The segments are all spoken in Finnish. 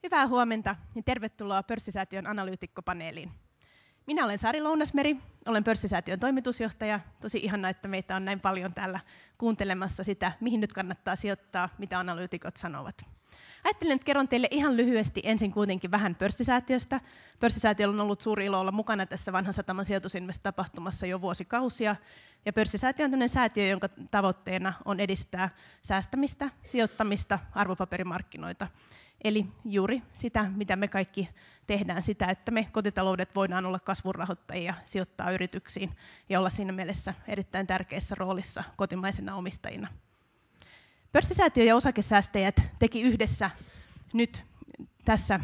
Hyvää huomenta ja tervetuloa Pörssisäätiön analyytikkopaneeliin. Minä olen Sari Lounasmeri, olen Pörssisäätiön toimitusjohtaja. Tosi ihanaa, että meitä on näin paljon täällä kuuntelemassa sitä, mihin nyt kannattaa sijoittaa, mitä analyytikot sanovat. Ajattelin, että kerron teille ihan lyhyesti ensin kuitenkin vähän Pörssisäätiöstä. Pörssisäätiöllä on ollut suuri ilo olla mukana tässä Vanhan Sataman sijoitusinvest-tapahtumassa jo vuosikausia. Ja Pörssisäätiö on tämmöinen säätiö, jonka tavoitteena on edistää säästämistä, sijoittamista, arvopaperimarkkinoita. Eli juuri sitä, mitä me kaikki tehdään, sitä, että me kotitaloudet voidaan olla kasvurahoittajia, sijoittaa yrityksiin ja olla siinä mielessä erittäin tärkeässä roolissa kotimaisena omistajina. Pörssisäätiö ja osakesäästäjät teki yhdessä nyt tässä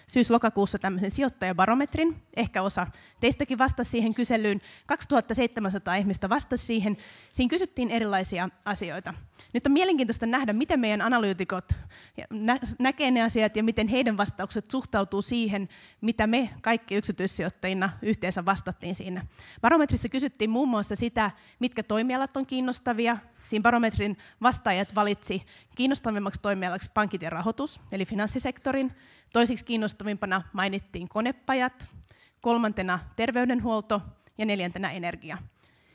syys-lokakuussa tämmöisen sijoittajabarometrin. Ehkä osa teistäkin vastasi siihen kyselyyn. 2700 ihmistä vastasi siihen. Siinä kysyttiin erilaisia asioita. Nyt on mielenkiintoista nähdä, miten meidän analyytikot näkee ne asiat ja miten heidän vastaukset suhtautuu siihen, mitä me kaikki yksityissijoittajina yhteensä vastattiin siinä. Barometrissa kysyttiin muun muassa sitä, mitkä toimialat on kiinnostavia. Siinä barometrin vastaajat valitsi kiinnostavimmaksi toimialaksi pankit ja rahoitus, eli finanssisektorin. Toisiksi kiinnostavimpana mainittiin konepajat, kolmantena terveydenhuolto ja neljäntenä energia.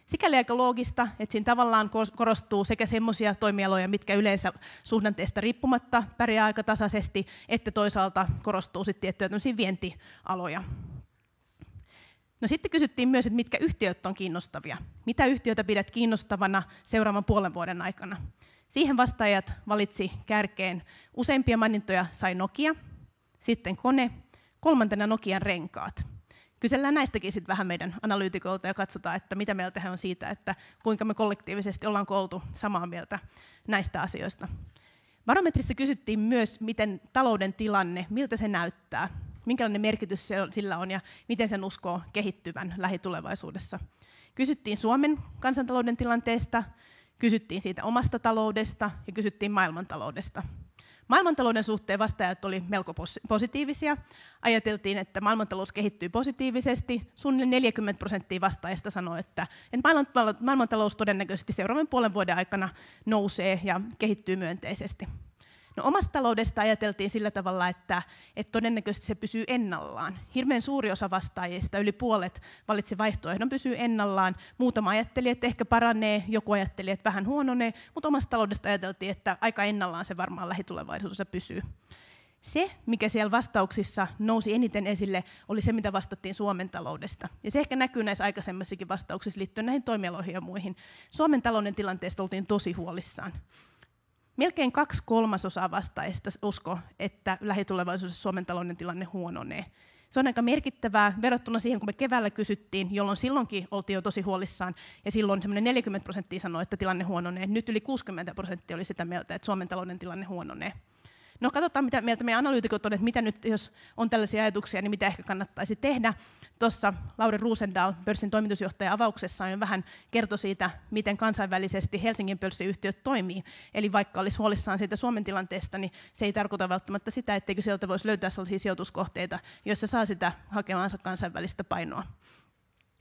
Sikäli aika loogista, että siinä tavallaan korostuu sekä semmoisia toimialoja, mitkä yleensä suhdanteesta riippumatta pärjää aika tasaisesti, että toisaalta korostuu sitten tiettyjä vientialoja. No sitten kysyttiin myös, että mitkä yhtiöt on kiinnostavia. Mitä yhtiötä pidät kiinnostavana seuraavan puolen vuoden aikana? Siihen vastaajat valitsi kärkeen. Useimpia mainintoja sai Nokia, sitten kone, kolmantena Nokian renkaat. Kysellään näistäkin sitten vähän meidän analyytikoilta ja katsotaan, että mitä mieltä he on siitä, että kuinka me kollektiivisesti ollaan oltu samaa mieltä näistä asioista. Barometrissa kysyttiin myös, miten talouden tilanne, miltä se näyttää, minkälainen merkitys sillä on ja miten sen uskoo kehittyvän lähitulevaisuudessa. Kysyttiin Suomen kansantalouden tilanteesta, kysyttiin siitä omasta taloudesta ja kysyttiin maailmantaloudesta. Maailmantalouden suhteen vastaajat oli melko positiivisia. Ajateltiin, että maailmantalous kehittyy positiivisesti. Suunnilleen 40% vastaajista sanoi, että maailmantalous todennäköisesti seuraavan puolen vuoden aikana nousee ja kehittyy myönteisesti. No, omasta taloudesta ajateltiin sillä tavalla, että todennäköisesti se pysyy ennallaan. Hirveän suuri osa vastaajista, yli puolet, valitsi vaihtoehdon pysyy ennallaan. Muutama ajatteli, että ehkä paranee, joku ajatteli, että vähän huononee, mutta omasta taloudesta ajateltiin, että aika ennallaan se varmaan lähitulevaisuudessa pysyy. Se, mikä siellä vastauksissa nousi eniten esille, oli se, mitä vastattiin Suomen taloudesta. Ja se ehkä näkyy näissä aikaisemmissakin vastauksissa liittyen näihin toimialoihin ja muihin. Suomen talouden tilanteesta oltiin tosi huolissaan. Melkein 2/3 vastaajista uskoo, että lähitulevaisuudessa Suomen talouden tilanne huononee. Se on aika merkittävää verrattuna siihen, kun me keväällä kysyttiin, jolloin silloinkin oltiin jo tosi huolissaan, ja silloin 40% sanoi, että tilanne huononee. Nyt yli 60% oli sitä mieltä, että Suomen talouden tilanne huononee. No, katsotaan, mitä mieltä meidän analyytikot on, että mitä nyt, jos on tällaisia ajatuksia, niin mitä ehkä kannattaisi tehdä. Tuossa Lauri Roosendahl, pörssin toimitusjohtaja avauksessaan, vähän kertoi siitä, miten kansainvälisesti Helsingin pörssiyhtiöt toimii. Eli vaikka olisi huolissaan siitä Suomen tilanteesta, niin se ei tarkoita välttämättä sitä, etteikö sieltä voisi löytää sellaisia sijoituskohteita, joissa saa sitä hakemaansa kansainvälistä painoa.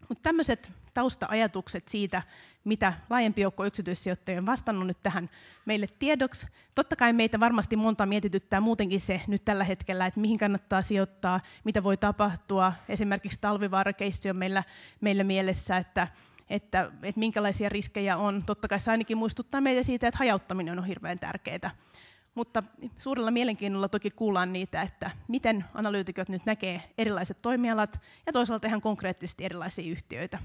Mutta tämmöiset tausta-ajatukset siitä, mitä laajempi joukko yksityissijoittajia on vastannut nyt tähän meille tiedoksi. Totta kai meitä varmasti monta mietityttää muutenkin se nyt tällä hetkellä, että mihin kannattaa sijoittaa, mitä voi tapahtua. Esimerkiksi Talvivaara-keissi on meillä mielessä, että minkälaisia riskejä on. Totta kai se ainakin muistuttaa meitä siitä, että hajauttaminen on hirveän tärkeää. Mutta suurella mielenkiinnolla toki kuullaan niitä, että miten analyytikot nyt näkee erilaiset toimialat ja toisaalta ihan konkreettisesti erilaisia yhtiöitä.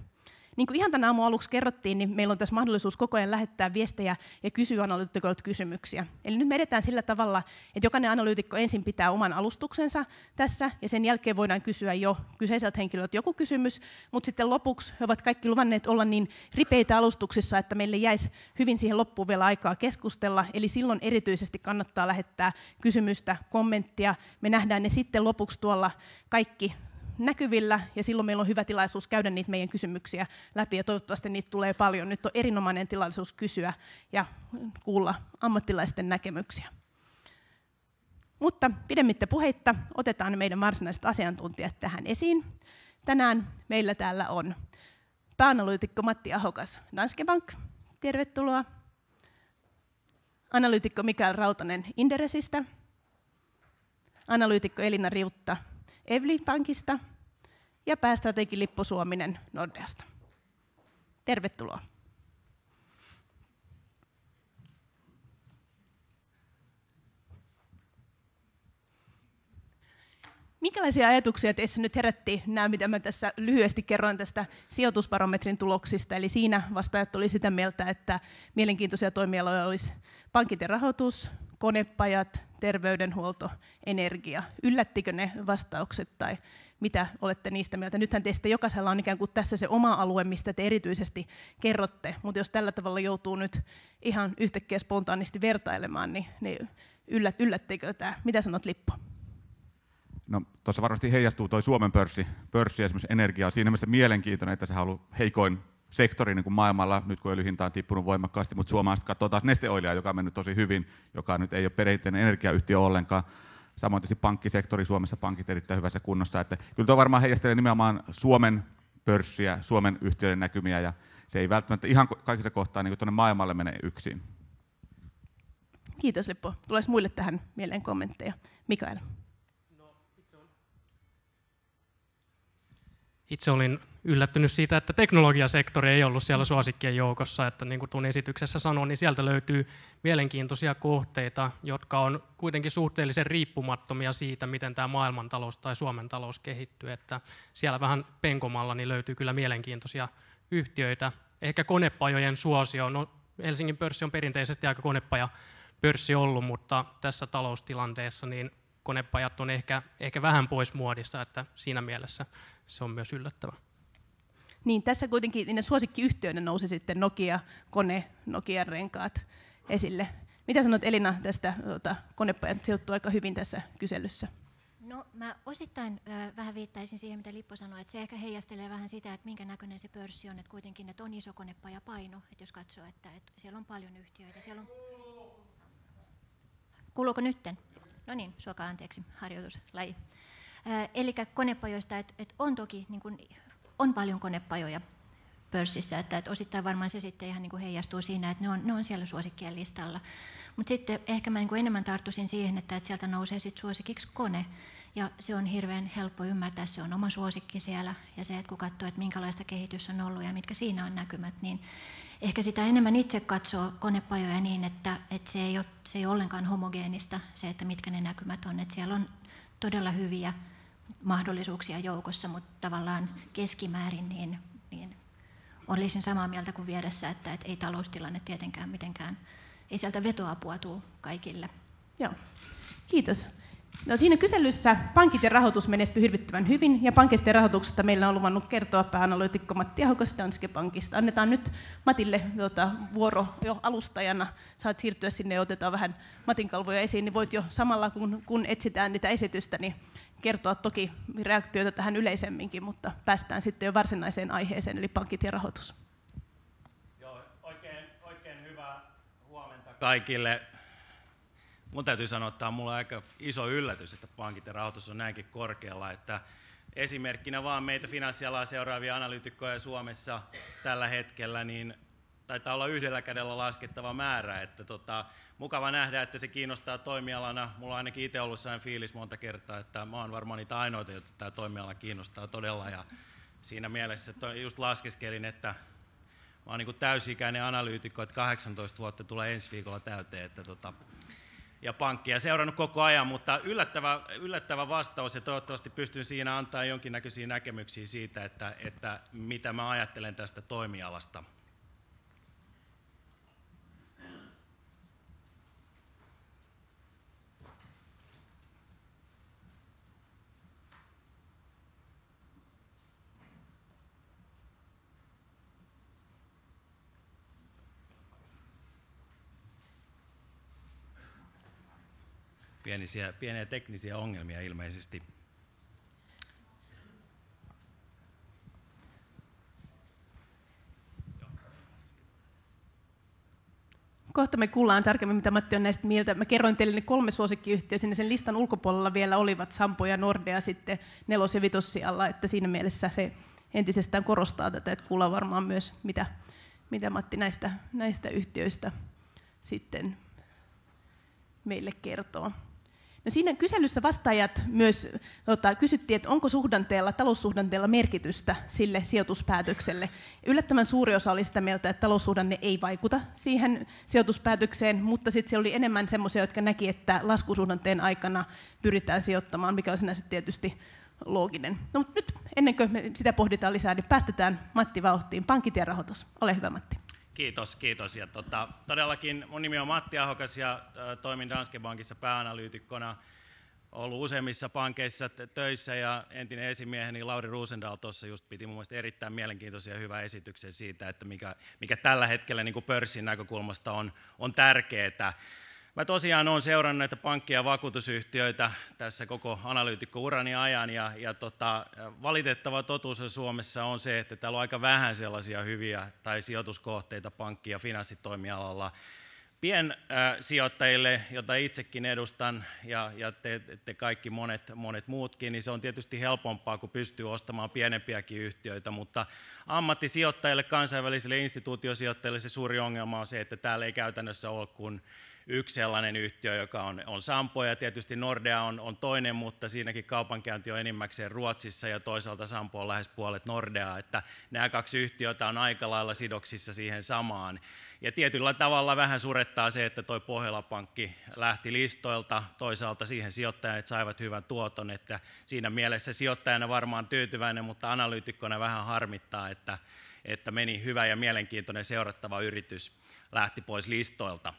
Niin kuin ihan tämän aamun aluksi kerrottiin, niin meillä on tässä mahdollisuus koko ajan lähettää viestejä ja kysyä analyytikoilta kysymyksiä. Eli nyt me edetään sillä tavalla, että jokainen analyytikko ensin pitää oman alustuksensa tässä, ja sen jälkeen voidaan kysyä jo kyseiseltä henkilöltä joku kysymys, mutta sitten lopuksi he ovat kaikki luvanneet olla niin ripeitä alustuksissa, että meille jäisi hyvin siihen loppuun vielä aikaa keskustella, eli silloin erityisesti kannattaa lähettää kysymystä, kommenttia. Me nähdään ne sitten lopuksi tuolla kaikki näkyvillä, ja silloin meillä on hyvä tilaisuus käydä niitä meidän kysymyksiä läpi, ja toivottavasti niitä tulee paljon. Nyt on erinomainen tilaisuus kysyä ja kuulla ammattilaisten näkemyksiä. Mutta pidemmittä puheitta otetaan meidän varsinaiset asiantuntijat tähän esiin. Tänään meillä täällä on pääanalyytikko Matti Ahokas Danske Bank. Tervetuloa. Analyytikko Mikael Rautanen Inderesistä. analyytikko Elina Riutta Evli Pankista ja päästrategi Lippo Suominen Nordeasta. Tervetuloa. Minkälaisia ajatuksia teissä nyt herätti nämä, mitä mä tässä lyhyesti kerroin tästä sijoitusbarometrin tuloksista? Eli siinä vastaajat oli sitä mieltä, että mielenkiintoisia toimialoja olisi pankit ja rahoitus, konepajat, terveydenhuolto, energia. Yllättikö ne vastaukset tai mitä olette niistä mieltä? Nythän teistä jokaisella on ikään kuin tässä se oma alue, mistä te erityisesti kerrotte, mutta jos tällä tavalla joutuu nyt ihan yhtäkkiä spontaanisti vertailemaan, niin yllättikö tämä? Mitä sanot, Lippo? No, tuossa varmasti heijastuu tuo Suomen pörssi esimerkiksi energiaa. Siinä mielessä mielenkiintoinen, että sehän on ollut heikoin sektori niin kuin maailmalla, nyt kun öljyn hinta on tippunut voimakkaasti, mutta suomalaiset katsoo taas Neste Oilia, joka on mennyt tosi hyvin, joka nyt ei ole perinteinen energiayhtiö ollenkaan. Samoin tietysti pankkisektori, Suomessa pankit erittäin hyvässä kunnossa. Että kyllä tuo varmaan heijastelee nimenomaan Suomen pörssiä, Suomen yhtiöiden näkymiä, ja se ei välttämättä ihan kaikissa kohtaa niin tuonne maailmalle mene yksin. Kiitos, Lippo. Tuleeko muille tähän mieleen kommentteja? Mikael. Itse olin yllättynyt siitä, että teknologiasektori ei ollut siellä suosikkien joukossa, että niin kuin tuon esityksessä sanoin, niin sieltä löytyy mielenkiintoisia kohteita, jotka on kuitenkin suhteellisen riippumattomia siitä, miten tämä maailmantalous tai Suomen talous kehittyy, että siellä vähän penkomalla niin löytyy kyllä mielenkiintoisia yhtiöitä. Ehkä konepajojen suosio, no Helsingin pörssi on perinteisesti aika konepajapörssi ollut, mutta tässä taloustilanteessa niin konepajat on ehkä vähän pois muodissa, että siinä mielessä se on myös yllättävä. Niin, tässä kuitenkin niiden suosikkiyhtiöiden nousi sitten Nokia, Kone, Nokian renkaat esille. Mitä sanot, Elina, tästä konepajat sijoittuu aika hyvin tässä kyselyssä? No, mä osittain vähän viittaisin siihen, mitä Lippo sanoi, että se ehkä heijastelee vähän sitä, että minkä näköinen se pörssi on, että kuitenkin että on iso konepajapaino, että jos katsoo, että siellä on paljon yhtiöitä. Siellä on... Kuuluuko nytten? No niin, suokaa anteeksi, harjoituslaji. Eli konepajoista, että on toki niin kuin, on paljon konepajoja pörssissä, että osittain varmaan se sitten ihan niin kuin heijastuu siinä, että ne on siellä suosikkien listalla. Mutta sitten ehkä mä niin kuin enemmän tarttuisin siihen, että sieltä nousee sitten suosikiksi kone, ja se on hirveän helppo ymmärtää, se on oma suosikki siellä, ja se, että kun katsoo, että minkälaista kehitys on ollut ja mitkä siinä on näkymät, niin ehkä sitä enemmän itse katsoo konepajoja niin, että se ei ole ollenkaan homogeenista, se, että mitkä ne näkymät on, että siellä on todella hyviä mahdollisuuksia joukossa, mutta tavallaan keskimäärin niin olisin samaa mieltä kuin vieressä, että ei taloustilanne tietenkään mitenkään, ei sieltä vetoapua tule kaikille. Joo, kiitos. No, siinä kyselyssä pankit ja rahoitus menestyivät hirvittävän hyvin, ja pankista ja rahoituksesta meillä on luvannut kertoa pääanalyytikko Matti Ahokas Danske Bankista. Annetaan nyt Matille vuoro jo alustajana. Saat siirtyä sinne ja otetaan vähän Matin kalvoja esiin, niin voit jo samalla kun etsitään niitä esitystä, niin kertoa toki reaktioita tähän yleisemminkin, mutta päästään sitten jo varsinaiseen aiheeseen, eli pankit ja rahoitus. Joo, oikein hyvää huomenta kaikille. Mun täytyy sanoa, että tämä on mulle aika iso yllätys, että pankit ja rahoitus on näinkin korkealla. Että esimerkkinä vaan meitä finanssialaa seuraavia analyytikkoja Suomessa tällä hetkellä, niin taitaa olla yhdellä kädellä laskettava määrä. Että mukava nähdä, että se kiinnostaa toimialana. Mulla on ainakin itse ollut sellainen fiilis monta kertaa, että mä oon varmaan niitä ainoita, joita tämä toimiala kiinnostaa todella. Ja siinä mielessä just laskeskelin, että mä oon niin kuin täysi-ikäinen analyytikko, että 18 vuotta tulee ensi viikolla täyteen. Että ja pankkia seurannut koko ajan, mutta yllättävä vastaus, ja toivottavasti pystyn siinä antaa jonkinnäköisiä näkemyksiä siitä, että mitä mä ajattelen tästä toimialasta. Pieniä teknisiä ongelmia ilmeisesti. Kohta me kuullaan tarkemmin, mitä Matti on näistä mieltä. Mä kerroin teille ne 3 suosikkiyhtiöä, sinne sen listan ulkopuolella vielä olivat Sampo ja Nordea sitten 4. ja 5. sijalla, että siinä mielessä se entisestään korostaa tätä, että kuullaan varmaan myös, mitä Matti näistä yhtiöistä sitten meille kertoo. No siinä kyselyssä vastaajat myös kysyttiin, että onko taloussuhdanteella merkitystä sille sijoituspäätökselle. Yllättävän suuri osa oli sitä mieltä, että taloussuhdanne ei vaikuta siihen sijoituspäätökseen, mutta sitten siellä oli enemmän semmoisia, jotka näki, että laskusuhdanteen aikana pyritään sijoittamaan, mikä on sinänsä tietysti looginen. No, mutta nyt ennen kuin me sitä pohditaan lisää, niin päästetään Matti vauhtiin. Pankit ja rahoitus. Ole hyvä, Matti. Kiitos. Ja todellakin mun nimi on Matti Ahokas ja toimin Danske Bankissa pääanalyytikkona. Ollut useimmissa pankeissa töissä ja entinen esimieheni Lauri Roosendahl tuossa just piti mun mielestä erittäin mielenkiintoisia ja hyvän esityksen siitä, että mikä tällä hetkellä niin kuin pörssin näkökulmasta on tärkeää. Mä tosiaan olen seurannut näitä pankkia ja vakuutusyhtiöitä tässä koko analyytikkourani ajan ja valitettava totuus Suomessa on se, että täällä on aika vähän sellaisia hyviä tai sijoituskohteita pankki- ja finanssitoimialalla. Piensijoittajille, jota itsekin edustan ja te kaikki monet muutkin, niin se on tietysti helpompaa, kun pystyy ostamaan pienempiäkin yhtiöitä, mutta ammattisijoittajille, kansainvälisille instituutiosijoittajille se suuri ongelma on se, että täällä ei käytännössä ole kuin yksi sellainen yhtiö, joka on Sampo, ja tietysti Nordea on toinen, mutta siinäkin kaupankäynti on enimmäkseen Ruotsissa, ja toisaalta Sampo on lähes puolet Nordeaa, että nämä kaksi yhtiötä on aika lailla sidoksissa siihen samaan. Ja tietyllä tavalla vähän surettaa se, että toi Pohjola-pankki lähti listoilta, toisaalta siihen sijoittajat saivat hyvän tuoton, että siinä mielessä sijoittajana varmaan tyytyväinen, mutta analyytikkona vähän harmittaa, että meni hyvä ja mielenkiintoinen seurattava yritys lähti pois listoilta.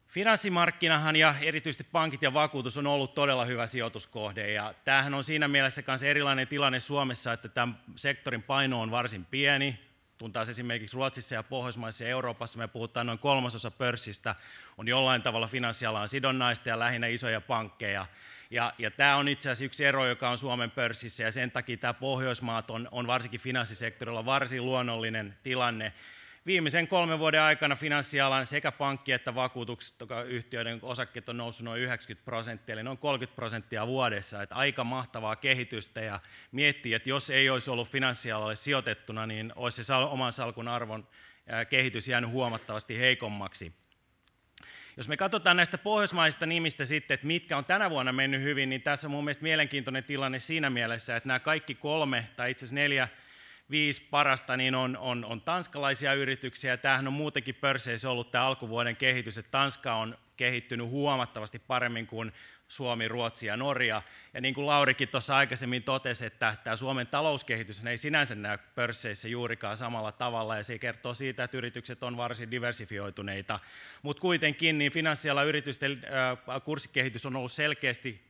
Finanssimarkkinahan ja erityisesti pankit ja vakuutus on ollut todella hyvä sijoituskohde, ja tämähän on siinä mielessä myös erilainen tilanne Suomessa, että tämän sektorin paino on varsin pieni, kun taas esimerkiksi Ruotsissa ja Pohjoismaissa ja Euroopassa me puhutaan noin 1/3 pörssistä on jollain tavalla finanssialan sidonnaista ja lähinnä isoja pankkeja. Ja tämä on itse asiassa yksi ero, joka on Suomen pörssissä, ja sen takia tämä Pohjoismaat on varsinkin finanssisektorilla varsin luonnollinen tilanne. Viimeisen 3 vuoden aikana finanssialan sekä pankki- että vakuutusyhtiöiden osakkeet on noussut noin 90%, eli noin 30% vuodessa. Että aika mahtavaa kehitystä, ja miettii, että jos ei olisi ollut finanssialalle sijoitettuna, niin olisi se oman salkun arvon kehitys jäänyt huomattavasti heikommaksi. Jos me katsotaan näistä pohjoismaisista nimistä sitten, että mitkä on tänä vuonna mennyt hyvin, niin tässä on mun mielestä mielenkiintoinen tilanne siinä mielessä, että nämä kaikki 3 tai itse asiassa 4-5 parasta niin on tanskalaisia yrityksiä. Tämähän on muutenkin pörsseissä ollut tämä alkuvuoden kehitys, että Tanska on kehittynyt huomattavasti paremmin kuin Suomi, Ruotsi ja Norja. Ja niin kuin Laurikin tuossa aikaisemmin totesi, että tämä Suomen talouskehitys ei sinänsä näy pörsseissä juurikaan samalla tavalla, ja se kertoo siitä, että yritykset on varsin diversifioituneita. Mutta kuitenkin niin finanssialan yritysten kurssikehitys on ollut selkeästi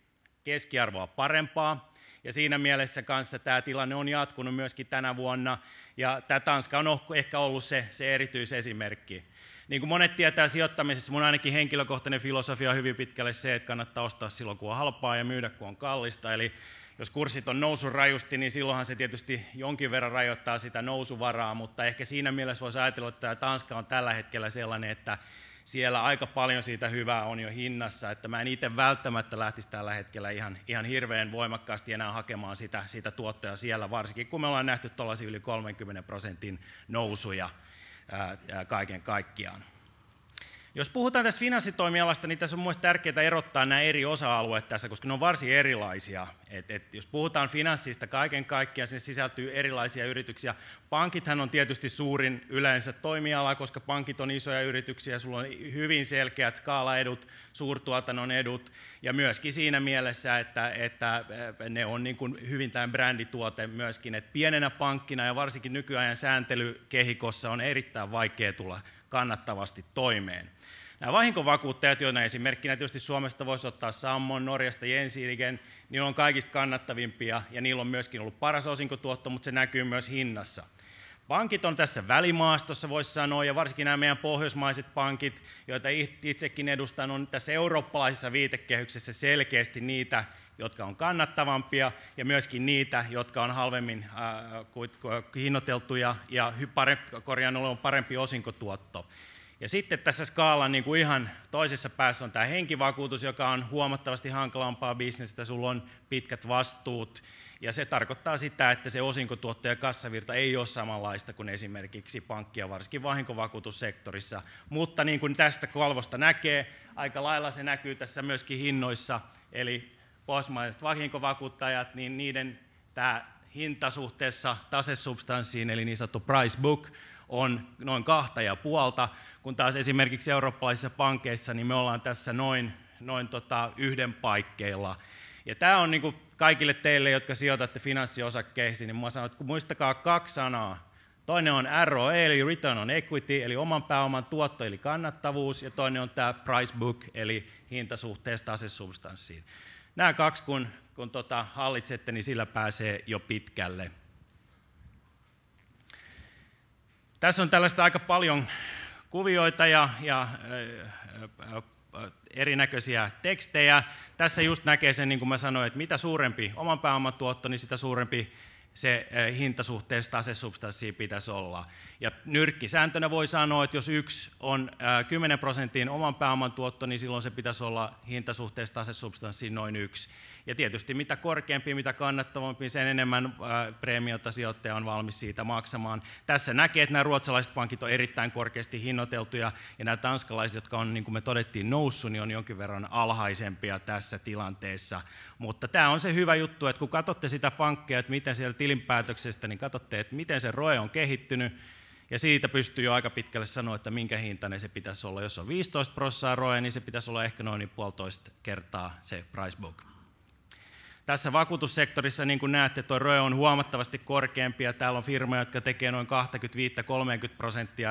keskiarvoa parempaa. Ja siinä mielessä kanssa tämä tilanne on jatkunut myöskin tänä vuonna, ja tämä Tanska on ehkä ollut se erityisesimerkki. Niin kuin monet tietää sijoittamisessa, mun ainakin henkilökohtainen filosofia on hyvin pitkälle se, että kannattaa ostaa silloin, kun on halpaa ja myydä, kun on kallista. Eli jos kurssit on noussut rajusti, niin silloinhan se tietysti jonkin verran rajoittaa sitä nousuvaraa, mutta ehkä siinä mielessä voisi ajatella, että tämä Tanska on tällä hetkellä sellainen, että siellä aika paljon siitä hyvää on jo hinnassa, että mä en itse välttämättä lähtisi tällä hetkellä ihan hirveän voimakkaasti enää hakemaan sitä tuottoja siellä, varsinkin kun me ollaan nähty tuollaisia yli 30% nousuja kaiken kaikkiaan. Jos puhutaan tästä finanssitoimialasta, niin tässä on mielestäni tärkeää erottaa nämä eri osa-alueet tässä, koska ne on varsin erilaisia. Jos puhutaan finanssista kaiken kaikkiaan, sinne sisältyy erilaisia yrityksiä. Pankithan on tietysti suurin yleensä toimiala, koska pankit on isoja yrityksiä, sulla on hyvin selkeät skaalaedut, suurtuotannon edut, ja myöskin siinä mielessä, että ne on niin kuin hyvin tämä brändituote myöskin, että pienenä pankkina ja varsinkin nykyajan sääntelykehikossa on erittäin vaikea tulla kannattavasti toimeen. Nämä vahinkovakuuttajat, joina esimerkkinä tietysti Suomesta voisi ottaa Sammon, Norjasta Gjensidige, niin on kaikista kannattavimpia ja niillä on myöskin ollut paras osinkotuotto, mutta se näkyy myös hinnassa. Pankit on tässä välimaastossa, voisi sanoa, ja varsinkin nämä meidän pohjoismaiset pankit, joita itsekin edustan, on tässä eurooppalaisessa viitekehyksessä selkeästi niitä, jotka on kannattavampia, ja niitä, jotka on halvemmin hinnoiteltuja ja on parempi osinkotuotto. Ja sitten tässä skaalan niin kuin ihan toisessa päässä on tämä henkivakuutus, joka on huomattavasti hankalampaa bisnestä, sulla on pitkät vastuut, ja se tarkoittaa sitä, että se osinkotuotto ja kassavirta ei ole samanlaista kuin esimerkiksi pankki- ja varsinkin vahinkovakuutussektorissa. Mutta niin kuin tästä kalvosta näkee, aika lailla se näkyy tässä myöskin hinnoissa, eli pohjoismaiset vahinkovakuuttajat, niin niiden tämä hinta suhteessa tasesubstanssiin, eli niin sanottu price book, on noin 2,5, kun taas esimerkiksi eurooppalaisissa pankeissa niin me ollaan tässä noin yhden paikkeilla. Ja tämä on niin kuin kaikille teille, jotka sijoitatte finanssiosakkeisiin, niin mä sanon, että muistakaa 2 sanaa. Toinen on ROE, eli Return on Equity, eli oman pääoman tuotto, eli kannattavuus, ja toinen on tämä Price Book, eli hinta suhteessa tasesubstanssiin. Nämä 2, kun hallitsette, niin sillä pääsee jo pitkälle. Tässä on tällaista aika paljon kuvioita ja erinäköisiä tekstejä. Tässä just näkee sen, niin kuin mä sanoin, että mitä suurempi oman pääoman tuotto, niin sitä suurempi se hintasuhteessa tasesubstanssiin pitäisi olla. Ja nyrkkisääntönä voi sanoa, että jos 1 on 10% oman pääoman tuotto, niin silloin se pitäisi olla hintasuhteessa tasesubstanssiin noin 1. Ja tietysti mitä korkeampi, mitä kannattavampi, sen enemmän preemiota sijoittaja on valmis siitä maksamaan. Tässä näkee, että nämä ruotsalaiset pankit on erittäin korkeasti hinnoiteltuja, ja nämä tanskalaiset, jotka on, niin kuin me todettiin, noussut, niin on jonkin verran alhaisempia tässä tilanteessa. Mutta tämä on se hyvä juttu, että kun katsotte sitä pankkia, että miten siellä tilinpäätöksestä, niin katsotte, että miten se ROE on kehittynyt, ja siitä pystyy jo aika pitkälle sanoa, että minkä hintainen se pitäisi olla. Jos on 15% ROE, niin se pitäisi olla ehkä noin 1,5 kertaa se price book. Tässä vakuutussektorissa, niin kuin näette, tuo ROE on huomattavasti korkeampi, ja täällä on firmoja, jotka tekee noin 25-30%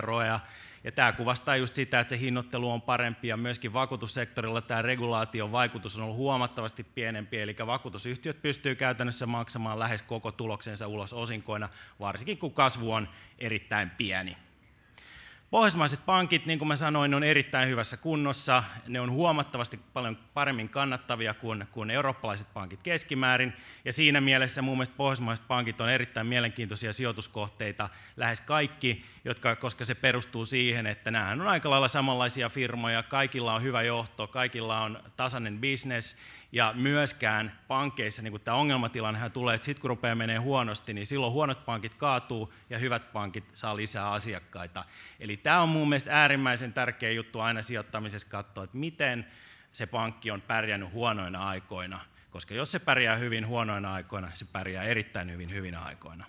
ROEa, ja tämä kuvastaa just sitä, että se hinnoittelu on parempi, ja myöskin vakuutussektorilla tämä regulaation vaikutus on ollut huomattavasti pienempi, eli vakuutusyhtiöt pystyy käytännössä maksamaan lähes koko tuloksensa ulos osinkoina, varsinkin kun kasvu on erittäin pieni. Pohjoismaiset pankit, niin kuin mä sanoin, ne on erittäin hyvässä kunnossa. Ne on huomattavasti paljon paremmin kannattavia kuin eurooppalaiset pankit keskimäärin. Ja siinä mielessä mun mielestä pohjoismaiset pankit on erittäin mielenkiintoisia sijoituskohteita, lähes kaikki, koska se perustuu siihen, että nämä on aika lailla samanlaisia firmoja, kaikilla on hyvä johto, kaikilla on tasainen business. Ja myöskään pankeissa niin tämä ongelmatilannehan tulee, että sitten kun rupeaa menee huonosti, niin silloin huonot pankit kaatuu ja hyvät pankit saa lisää asiakkaita. Eli tämä on mun mielestä äärimmäisen tärkeä juttu aina sijoittamisessa katsoa, että miten se pankki on pärjännyt huonoina aikoina. Koska jos se pärjää hyvin huonoina aikoina, se pärjää erittäin hyvin hyvinä aikoina.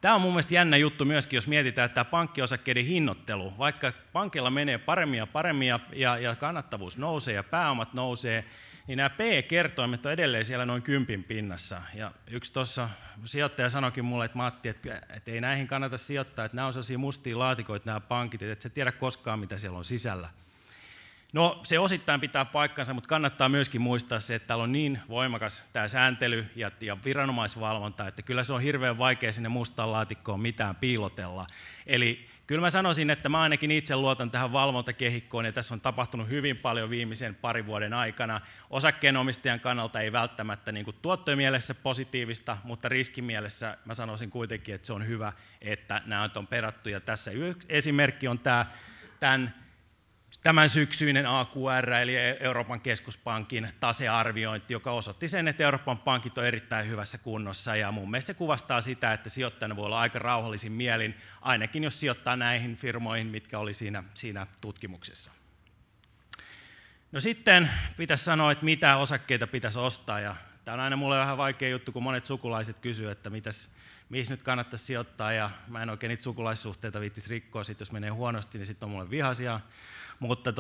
Tämä on mun mielestä jännä juttu myöskin, jos mietitään, että tämä pankkiosakkeiden hinnoittelu, vaikka pankilla menee paremmin ja paremmin ja kannattavuus nousee ja pääomat nousee, niin nämä PE-kertoimet on edelleen siellä noin 10 pinnassa. Ja yksi tuossa sijoittaja sanoikin mulle, että Matti, että ei näihin kannata sijoittaa, että nämä on sellaisia mustia laatikoita nämä pankit, että et sä tiedä koskaan, mitä siellä on sisällä. No se osittain pitää paikkansa, mutta kannattaa myöskin muistaa se, että täällä on niin voimakas tämä sääntely ja viranomaisvalvonta, että kyllä se on hirveän vaikea sinne mustaan laatikkoon mitään piilotella. Eli kyllä mä sanoisin, että mä ainakin itse luotan tähän valvontakehikkoon, ja tässä on tapahtunut hyvin paljon viimeisen parin vuoden aikana. Osakkeenomistajan kannalta ei välttämättä niin kuin tuottomielessä positiivista, mutta riskimielessä mä sanoisin kuitenkin, että se on hyvä, että nämä on perattu. Ja tässä esimerkki on tämän syksyinen AQR, eli Euroopan keskuspankin tasearviointi, joka osoitti sen, että Euroopan pankit on erittäin hyvässä kunnossa, ja mun mielestä se kuvastaa sitä, että sijoittajana voi olla aika rauhallisin mielin, ainakin jos sijoittaa näihin firmoihin, mitkä oli siinä tutkimuksessa. No sitten pitäisi sanoa, että mitä osakkeita pitäisi ostaa, ja tämä on aina mulle vähän vaikea juttu, kun monet sukulaiset kysyvät, että mihin nyt kannattaisi sijoittaa, ja mä en oikein niitä sukulaissuhteita viittisi rikkoa, jos menee huonosti, niin sitten on mulle vihaisia. Mutta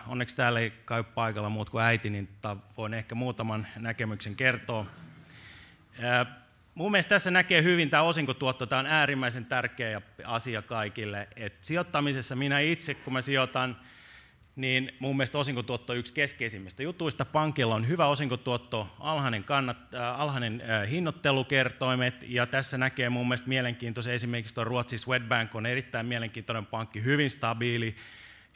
onneksi täällä ei käy paikalla muut kuin äiti, niin voin ehkä muutaman näkemyksen kertoa. Mun mielestä tässä näkee hyvin tämä osinkotuotto, tämä on äärimmäisen tärkeä asia kaikille. Et sijoittamisessa minä itse, kun mä sijoitan, niin mun mielestä osinkotuotto on yksi keskeisimmistä jutuista. Pankilla on hyvä osinkotuotto, alhainen hinnoittelukertoimet, ja tässä näkee mun mielestä mielenkiintoisen, esimerkiksi tuo Ruotsin Swedbank on erittäin mielenkiintoinen pankki, hyvin stabiili,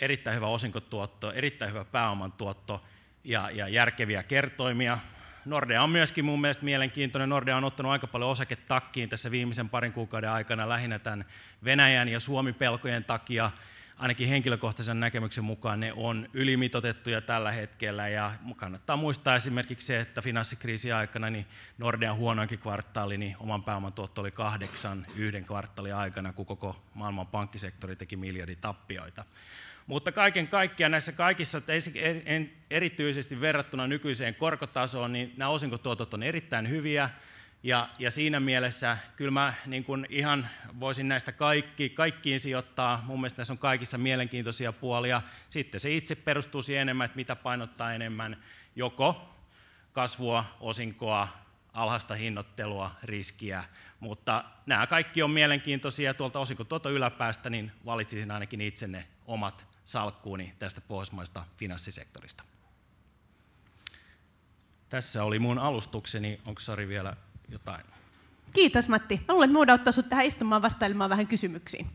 erittäin hyvä osinkotuotto, erittäin hyvä pääomantuotto ja järkeviä kertoimia. Nordea on myöskin mun mielestä mielenkiintoinen. Nordea on ottanut aika paljon osaketakkiin tässä viimeisen parin kuukauden aikana lähinnä tämän Venäjän ja Suomi-pelkojen takia. ainakin henkilökohtaisen näkemyksen mukaan ne on ylimitoitettuja tällä hetkellä. Ja kannattaa muistaa esimerkiksi se, että finanssikriisin aikana niin Nordean huonoinkin kvartaali, niin oman pääoman tuotto oli 8 yhden kvartaalin aikana, kun koko maailman pankkisektori teki miljarditappioita. Mutta kaiken kaikkiaan näissä kaikissa, erityisesti verrattuna nykyiseen korkotasoon, niin nämä osinkotuotot on erittäin hyviä. Ja siinä mielessä kyllä mä niin kuin ihan voisin näistä kaikkiin sijoittaa. Mun mielestä näissä on kaikissa mielenkiintoisia puolia. Sitten se itse perustuu siihen enemmän, että mitä painottaa enemmän, joko kasvua, osinkoa, alhaista hinnoittelua, riskiä. Mutta nämä kaikki on mielenkiintoisia. Tuolta osinkotuoton yläpäästä niin valitsisin ainakin itse ne omat salkkuuni tästä pohjoismaista finanssisektorista. Tässä oli mun alustukseni. Onko Sari vielä jotain? Kiitos Matti. Mä luulen, että me voidaan ottaa sinut tähän istumaan vastailemaan vähän kysymyksiin.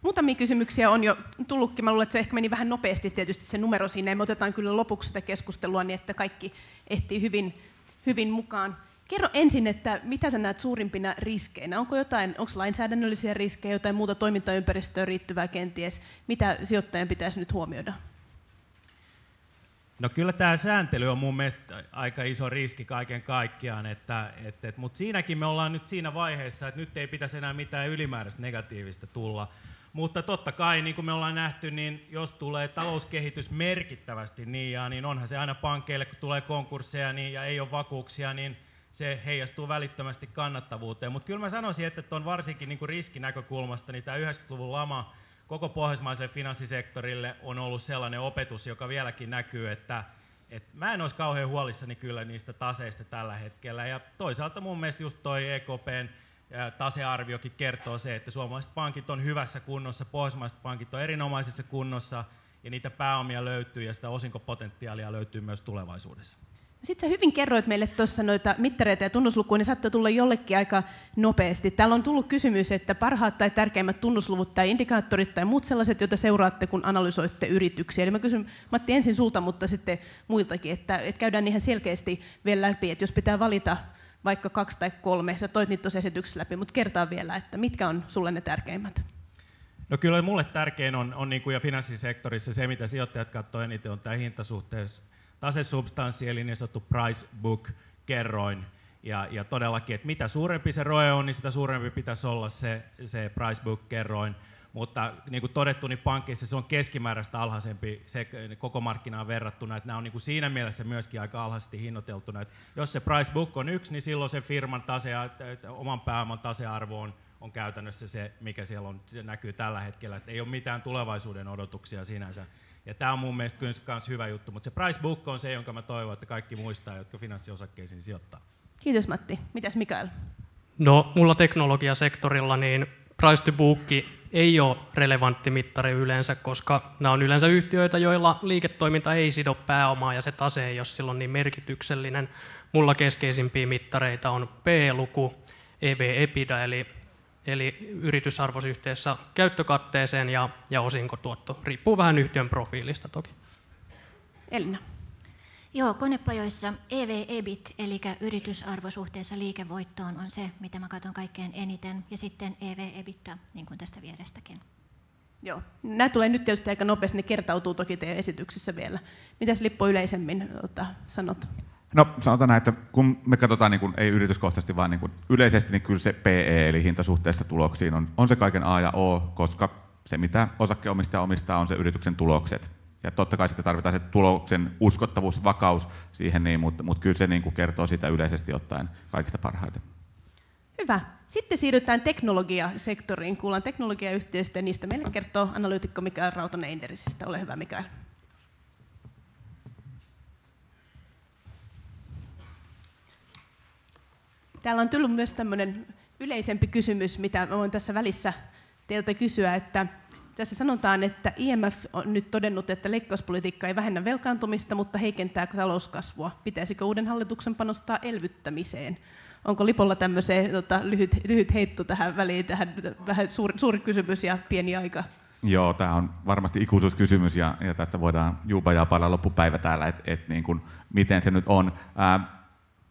Muutamia kysymyksiä on jo tullutkin. Mä luulen, että se ehkä meni vähän nopeasti tietysti se numero siinä. Ja me otetaan kyllä lopuksi sitä keskustelua niin, että kaikki ehtii hyvin mukaan. Kerro ensin, että mitä sä näet suurimpina riskeinä? Onko lainsäädännöllisiä riskejä, jotain muuta toimintaympäristöön riittävää kenties? Mitä sijoittajan pitäisi nyt huomioida? No kyllä tämä sääntely on mun mielestä aika iso riski kaiken kaikkiaan, mutta siinäkin me ollaan nyt siinä vaiheessa, että nyt ei pitäisi enää mitään ylimääräistä negatiivista tulla. Mutta totta kai, niin kuin me ollaan nähty, niin jos tulee talouskehitys merkittävästi niin onhan se aina pankeille, kun tulee konkursseja ja ei ole vakuuksia, niin se heijastuu välittömästi kannattavuuteen. Mutta kyllä mä sanoisin, että on varsinkin niin kuin riskinäkökulmasta, niin tämä 90-luvun lama koko pohjoismaiselle finanssisektorille on ollut sellainen opetus, joka vieläkin näkyy, että mä en olisi kauhean huolissani kyllä niistä taseista tällä hetkellä. Ja toisaalta mun mielestä just toi EKPn tasearviokin kertoo se, että suomalaiset pankit on hyvässä kunnossa, pohjoismaiset pankit on erinomaisessa kunnossa ja niitä pääomia löytyy ja sitä osinkopotentiaalia löytyy myös tulevaisuudessa. Sitten sä hyvin kerroit meille tuossa noita mittareita ja tunnuslukuja, ne saattoi tulla jollekin aika nopeasti. Täällä on tullut kysymys, että parhaat tai tärkeimmät tunnusluvut tai indikaattorit tai muut sellaiset, joita seuraatte, kun analysoitte yrityksiä. Eli mä kysyn Matti ensin sulta, mutta sitten muiltakin, että käydään ihan selkeästi vielä läpi, että jos pitää valita vaikka 2 tai 3, sä toit niitä tuossa esityksessä läpi, mutta kertaa vielä, että mitkä on sulle ne tärkeimmät? No kyllä mulle tärkein on niin kuin ja finanssisektorissa se, mitä sijoittajat katsoo eniten, on tämä hintasuhteessa tasesubstanssi, eli niin sanottu price book kerroin. Ja todellakin, että mitä suurempi se ROE on, niin sitä suurempi pitäisi olla se price book kerroin. Mutta niin kuin todettu, niin pankkeissa se on keskimääräistä alhaisempi se koko markkinaan verrattuna, että nämä on niin kuin siinä mielessä myöskin aika alhaisesti hinnoiteltuna. Että jos se price book on 1, niin silloin se firman oman pääoman tasearvo on käytännössä se, mikä siellä on, se näkyy tällä hetkellä, että ei ole mitään tulevaisuuden odotuksia sinänsä. Ja tämä on mun mielestä myös hyvä juttu, mutta se price book on se, jonka mä toivon, että kaikki muistaa, jotka finanssiosakkeisiin sijoittaa. Kiitos Matti. Mitäs Mikael? No, mulla teknologiasektorilla niin price to book ei ole relevantti mittari yleensä, koska nämä on yleensä yhtiöitä, joilla liiketoiminta ei sido pääomaa ja se tase ei ole silloin niin merkityksellinen. Mulla keskeisimpiä mittareita on PE-luku, EV/EBITDA eli yritysarvo suhteessa käyttökatteeseen ja osinkotuotto. Riippuu vähän yhtiön profiilista toki. Elina. Joo, konepajoissa EV/EBIT, eli yritysarvo suhteessa liikevoittoon, on se, mitä mä katson kaikkein eniten, ja sitten EV/EBITDA, niin kuin tästä vierestäkin. Joo, nämä tulee nyt tietysti aika nopeasti, ne kertautuu toki teidän esityksessä vielä. Mitäs Lippo yleisemmin sanot? No sanotaan näin, että kun me katsotaan niin kuin, ei yrityskohtaisesti, vaan niin kuin yleisesti, niin kyllä se PE, eli hinta suhteessa tuloksiin, on se kaiken A ja O, koska se, mitä osakkeenomistaja omistaa, on se yrityksen tulokset. Ja totta kai sitten tarvitaan se tuloksen uskottavuus, vakaus siihen, niin, mutta kyllä se niin kuin kertoo sitä yleisesti ottaen kaikista parhaiten. Hyvä. Sitten siirrytään teknologiasektoriin. Kuullaan teknologiayhtiöistä ja niistä meille kertoo analyytikko Mikael Rautonen Inderesistä. Ole hyvä, Mikael. Täällä on tullut myös tämmöinen yleisempi kysymys, mitä voin tässä välissä teiltä kysyä, että tässä sanotaan, että IMF on nyt todennut, että leikkauspolitiikka ei vähennä velkaantumista, mutta heikentää talouskasvua. Pitäisikö uuden hallituksen panostaa elvyttämiseen? Onko Lipolla tämmöiseen lyhyt heitto tähän väliin, tähän vähän suuri kysymys ja pieni aika? Joo, tämä on varmasti ikuisuuskysymys ja tästä voidaan juupajapailla loppupäivä täällä, että niin kuin, miten se nyt on.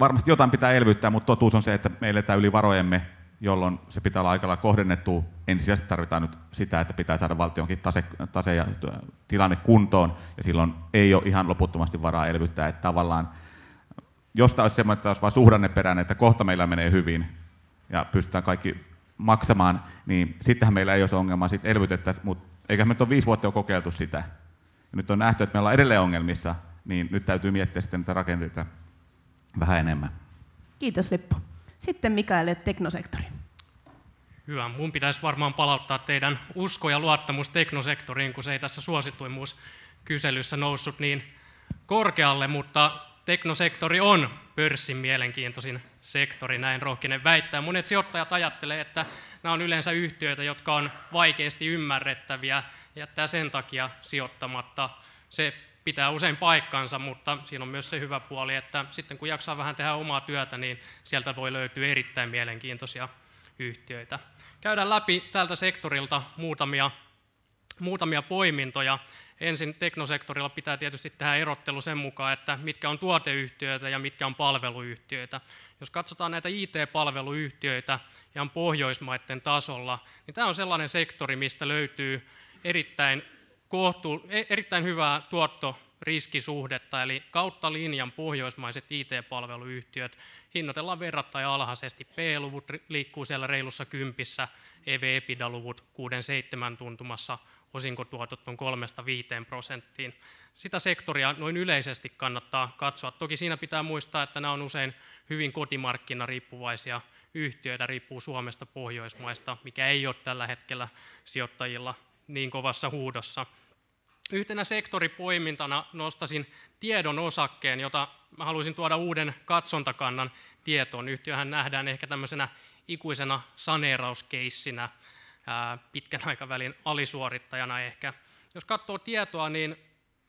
Varmasti jotain pitää elvyttää, mutta totuus on se, että me eletään yli varojemme jolloin se pitää olla aika lailla kohdennettu. Ensisijaisesti tarvitaan nyt sitä, että pitää saada valtionkin tase ja tilanne kuntoon, ja silloin ei ole ihan loputtomasti varaa elvyttää. Että tavallaan, jos tämä olisi semmoinen, että olisi vain suhdanneperäinen, että kohta meillä menee hyvin ja pystytään kaikki maksamaan, niin sittenhän meillä ei olisi ongelmaa, sitten elvytettäisiin, mutta eikä me nyt ole 5 vuotta jo kokeiltu sitä. Ja nyt on nähty, että me ollaan edelleen ongelmissa, niin nyt täytyy miettiä sitten niitä rakenteita vähän enemmän. Kiitos Lippo. Sitten Mikael, teknosektori. Hyvä. Mun pitäisi varmaan palauttaa teidän usko ja luottamus teknosektoriin, kun se ei tässä suosituimmuuskyselyssä noussut niin korkealle, mutta teknosektori on pörssin mielenkiintoisin sektori, näin rohkenen väittää. Monet sijoittajat ajattelee, että nämä on yleensä yhtiöitä, jotka on vaikeasti ymmärrettäviä ja jättää sen takia sijoittamatta. Se pitää usein paikkansa, mutta siinä on myös se hyvä puoli, että sitten kun jaksaa vähän tehdä omaa työtä, niin sieltä voi löytyä erittäin mielenkiintoisia yhtiöitä. Käydään läpi tältä sektorilta muutamia poimintoja. Ensin teknosektorilla pitää tietysti tehdä erottelu sen mukaan, että mitkä on tuoteyhtiöitä ja mitkä on palveluyhtiöitä. Jos katsotaan näitä IT-palveluyhtiöitä ihan Pohjoismaiden tasolla, niin tämä on sellainen sektori, mistä löytyy erittäin hyvää tuottoriskisuhdetta, eli kautta linjan pohjoismaiset IT-palveluyhtiöt hinnoitellaan verrattain alhaisesti. P-luvut liikkuu siellä reilussa 10, EV-EBITDA-luvut 6-7 tuntumassa, osinkotuotot on 3-5%. Sitä sektoria noin yleisesti kannattaa katsoa. Toki siinä pitää muistaa, että nämä on usein hyvin kotimarkkinariippuvaisia yhtiöitä, riippuu Suomesta, Pohjoismaista, mikä ei ole tällä hetkellä sijoittajilla niin kovassa huudossa. Yhtenä sektoripoimintana nostaisin tiedon osakkeen, jota mä haluaisin tuoda uuden katsontakannan tietoon. Yhtiöhän nähdään ehkä tämmöisenä ikuisena saneerauskeissinä, pitkän aikavälin alisuorittajana ehkä. Jos katsoo tietoa, niin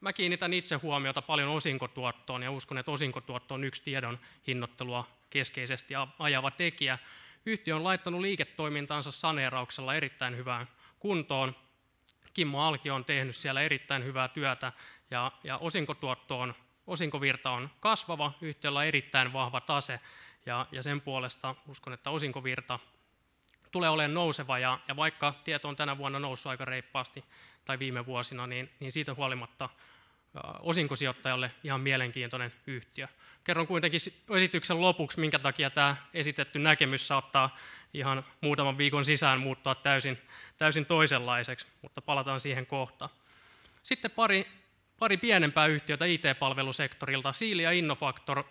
mä kiinnitän itse huomiota paljon osinkotuottoon ja uskon, että osinkotuotto on yksi tiedon hinnoittelua keskeisesti ajava tekijä. Yhtiö on laittanut liiketoimintansa saneerauksella erittäin hyvään kuntoon. Kimmo Alkio on tehnyt siellä erittäin hyvää työtä ja osinkovirta on kasvava, yhtiöllä on erittäin vahva tase ja sen puolesta uskon, että osinkovirta tulee olemaan nouseva ja vaikka tieto on tänä vuonna noussut aika reippaasti tai viime vuosina, niin siitä huolimatta osinkosijoittajalle ihan mielenkiintoinen yhtiö. Kerron kuitenkin esityksen lopuksi, minkä takia tämä esitetty näkemys saattaa ihan muutaman viikon sisään muuttua täysin toisenlaiseksi, mutta palataan siihen kohta. Sitten pari pienempää yhtiötä IT-palvelusektorilta, Siili ja Innofactor,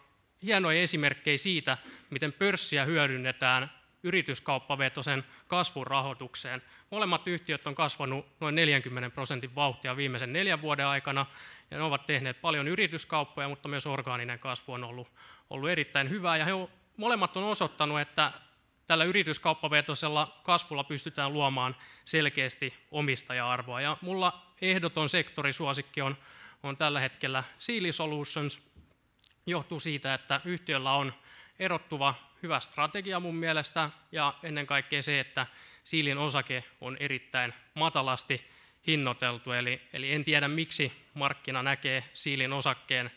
hienoja esimerkkejä siitä, miten pörssiä hyödynnetään yrityskauppavetoisen kasvun rahoitukseen. Molemmat yhtiöt on kasvanut noin 40% vauhtia viimeisen 4 vuoden aikana, ja ne ovat tehneet paljon yrityskauppoja, mutta myös orgaaninen kasvu on ollut erittäin hyvää, ja molemmat on osoittanut, että tällä yrityskauppavetoisella kasvulla pystytään luomaan selkeästi omistaja-arvoa. Ja mulla ehdoton sektorisuosikki on tällä hetkellä Siili Solutions. Johtuu siitä, että yhtiöllä on erottuva hyvä strategia mun mielestä, ja ennen kaikkea se, että Siilin osake on erittäin matalasti hinnoiteltu. Eli en tiedä, miksi markkina näkee Siilin osakkeen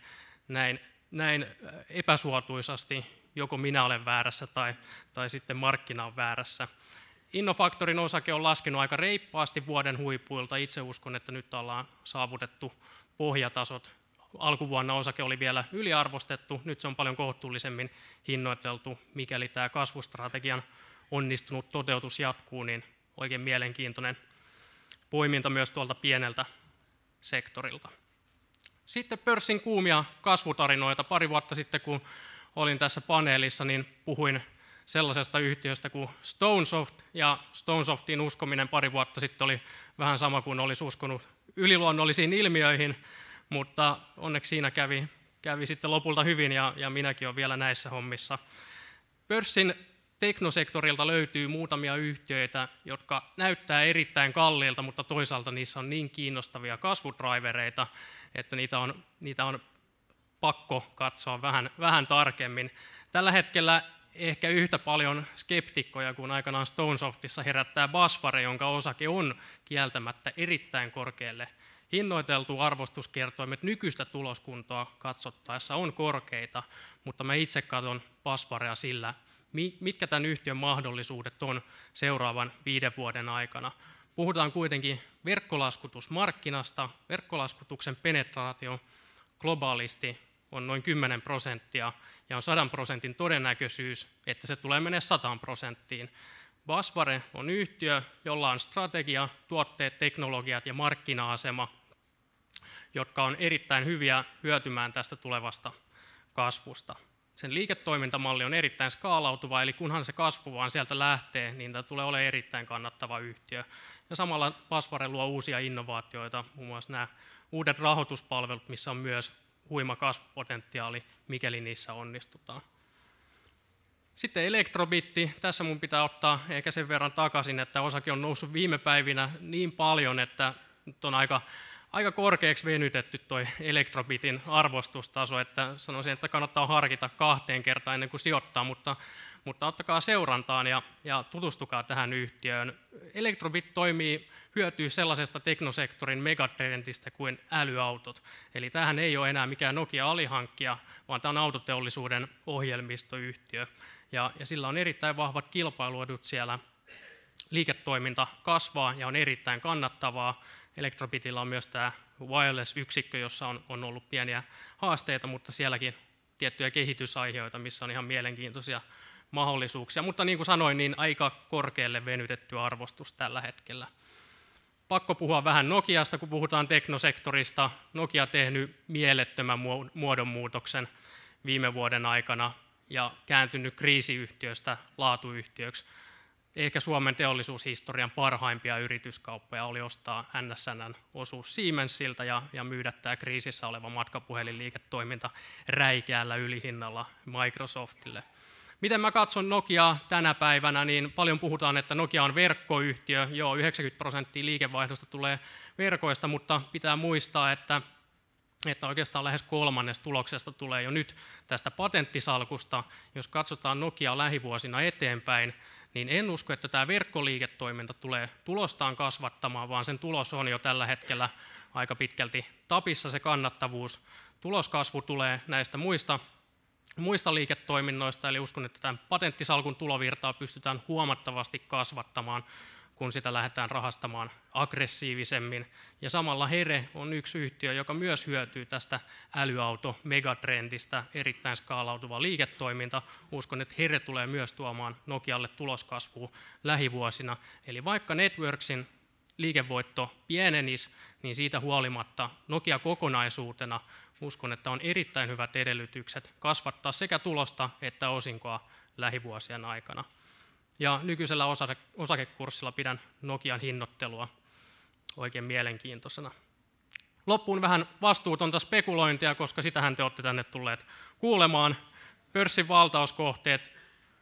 näin epäsuotuisasti. Joko minä olen väärässä tai sitten markkina on väärässä. Innofactorin osake on laskenut aika reippaasti vuoden huipuilta. Itse uskon, että nyt ollaan saavutettu pohjatasot. Alkuvuonna osake oli vielä yliarvostettu, nyt se on paljon kohtuullisemmin hinnoiteltu. Mikäli tämä kasvustrategian onnistunut toteutus jatkuu, niin oikein mielenkiintoinen poiminta myös tuolta pieneltä sektorilta. Sitten pörssin kuumia kasvutarinoita. Pari vuotta sitten, kun olin tässä paneelissa, niin puhuin sellaisesta yhtiöstä kuin Stonesoft, ja Stonesoftiin uskominen pari vuotta sitten oli vähän sama kuin olisi uskonut yliluonnollisiin ilmiöihin, mutta onneksi siinä kävi sitten lopulta hyvin, ja minäkin olen vielä näissä hommissa. Pörssin teknosektorilta löytyy muutamia yhtiöitä, jotka näyttää erittäin kalliilta, mutta toisaalta niissä on niin kiinnostavia kasvudraivereita, että niitä on pakko katsoa vähän tarkemmin. Tällä hetkellä ehkä yhtä paljon skeptikkoja kuin aikanaan Stonesoftissa herättää Basware, jonka osake on kieltämättä erittäin korkealle hinnoiteltu. Arvostuskertoimet nykyistä tuloskuntoa katsottaessa on korkeita, mutta mä itse katson Baswarea sillä, mitkä tämän yhtiön mahdollisuudet on seuraavan 5 vuoden aikana. Puhutaan kuitenkin verkkolaskutusmarkkinasta. Verkkolaskutuksen penetraatio globaalisti on noin 10% ja on 100% todennäköisyys, että se tulee menee 100%. Basware on yhtiö, jolla on strategia, tuotteet, teknologiat ja markkina-asema, jotka on erittäin hyviä hyötymään tästä tulevasta kasvusta. Sen liiketoimintamalli on erittäin skaalautuva, eli kunhan se kasvu vaan sieltä lähtee, niin tämä tulee olemaan erittäin kannattava yhtiö. Ja samalla Basware luo uusia innovaatioita, muun muassa nämä uudet rahoituspalvelut, missä on myös huima kasvupotentiaali, mikäli niissä onnistutaan. Sitten Elektrobitti. Tässä mun pitää ottaa ehkä sen verran takaisin, että osake on noussut viime päivinä niin paljon, että nyt on aika korkeaksi venytetty tuo Elektrobitin arvostustaso, että sanoisin, että kannattaa harkita 2 kertaa ennen kuin sijoittaa, mutta ottakaa seurantaan ja tutustukaa tähän yhtiöön. Elektrobit hyötyy sellaisesta teknosektorin megatrendistä kuin älyautot. Eli tämähän ei ole enää mikään Nokia-alihankkija, vaan tämä on autoteollisuuden ohjelmistoyhtiö. Ja sillä on erittäin vahvat kilpailuedut siellä. Liiketoiminta kasvaa ja on erittäin kannattavaa. Elektrobitilla on myös tämä wireless-yksikkö, jossa on ollut pieniä haasteita, mutta sielläkin tiettyjä kehitysaiheita, missä on ihan mielenkiintoisia mahdollisuuksia. Mutta niin kuin sanoin, niin aika korkealle venytetty arvostus tällä hetkellä. Pakko puhua vähän Nokiasta, kun puhutaan teknosektorista. Nokia on tehnyt mielettömän muodonmuutoksen viime vuoden aikana ja kääntynyt kriisiyhtiöstä laatuyhtiöksi. Ehkä Suomen teollisuushistorian parhaimpia yrityskauppoja oli ostaa NSN:n osuus Siemensiltä ja myydä tämä kriisissä oleva matkapuhelinliiketoiminta räikeällä ylihinnalla Microsoftille. Miten mä katson Nokiaa tänä päivänä, niin paljon puhutaan, että Nokia on verkkoyhtiö. Joo, 90% liikevaihdosta tulee verkoista, mutta pitää muistaa, että oikeastaan lähes 1/3 tuloksesta tulee jo nyt tästä patenttisalkusta. Jos katsotaan Nokiaa lähivuosina eteenpäin, niin en usko, että tämä verkkoliiketoiminta tulee tulostaan kasvattamaan, vaan sen tulos on jo tällä hetkellä aika pitkälti tapissa se kannattavuus. Tuloskasvu tulee näistä muista liiketoiminnoista, eli uskon, että tämän patenttisalkun tulovirtaa pystytään huomattavasti kasvattamaan, kun sitä lähdetään rahastamaan aggressiivisemmin. Ja samalla Here on yksi yhtiö, joka myös hyötyy tästä älyauto-megatrendistä, erittäin skaalautuva liiketoiminta. Uskon, että Here tulee myös tuomaan Nokialle tuloskasvua lähivuosina. Eli vaikka Networksin liikevoitto pienenisi, niin siitä huolimatta Nokia kokonaisuutena uskon, että on erittäin hyvät edellytykset kasvattaa sekä tulosta että osinkoa lähivuosien aikana. Ja nykyisellä osakekurssilla pidän Nokian hinnoittelua oikein mielenkiintoisena. Loppuun vähän vastuutonta spekulointia, koska sitähän te olette tänne tulleet kuulemaan. Pörssin valtauskohteet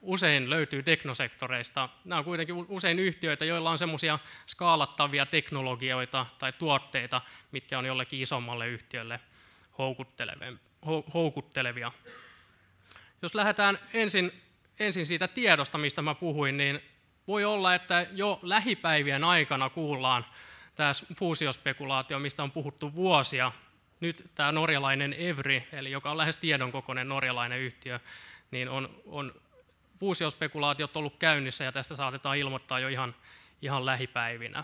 usein löytyy teknosektoreista. Nämä on kuitenkin usein yhtiöitä, joilla on semmoisia skaalattavia teknologioita tai tuotteita, mitkä on jollekin isommalle yhtiölle houkuttelevia. Jos lähdetään ensin siitä tiedosta, mistä mä puhuin, niin voi olla, että jo lähipäivien aikana kuullaan tämä fuusiospekulaatio, mistä on puhuttu vuosia. Nyt tämä norjalainen Evry, eli joka on lähes tiedonkokoinen norjalainen yhtiö, niin on fuusiospekulaatiot ollut käynnissä ja tästä saatetaan ilmoittaa jo ihan lähipäivinä.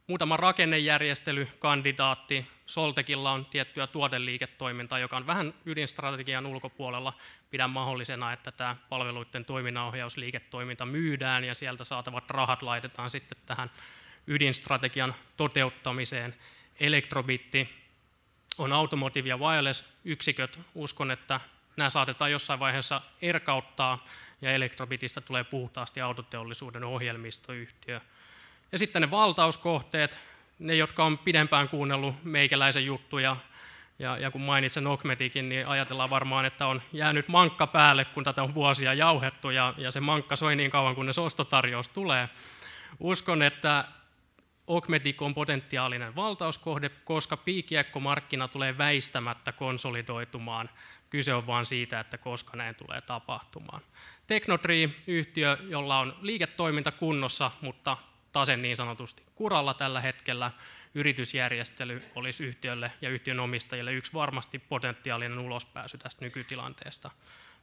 Muutama rakennejärjestelykandidaatti. Soltekilla on tiettyä tuoteliiketoimintaa, joka on vähän ydinstrategian ulkopuolella. Pidän mahdollisena, että tämä palveluiden toiminnanohjausliiketoiminta myydään ja sieltä saatavat rahat laitetaan sitten tähän ydinstrategian toteuttamiseen. Elektrobitti on automotive- ja wireless-yksiköt. Uskon, että nämä saatetaan jossain vaiheessa erkauttaa ja Elektrobitistä tulee puhtaasti autoteollisuuden ohjelmistoyhtiö. Ja sitten ne valtauskohteet, ne jotka on pidempään kuunnellut meikäläisen juttuja, ja kun mainitsen Okmetikin, niin ajatellaan varmaan, että on jäänyt mankka päälle, kun tätä on vuosia jauhettu, ja se mankka soi niin kauan, kunnes ostotarjous tulee. Uskon, että Okmetik on potentiaalinen valtauskohde, koska piikiekkomarkkina tulee väistämättä konsolidoitumaan. Kyse on vain siitä, että koska näin tulee tapahtumaan. Technotree-yhtiö, jolla on liiketoiminta kunnossa, mutta tase niin sanotusti kuralla tällä hetkellä. Yritysjärjestely olisi yhtiölle ja yhtiön omistajille yksi varmasti potentiaalinen ulospääsy tästä nykytilanteesta.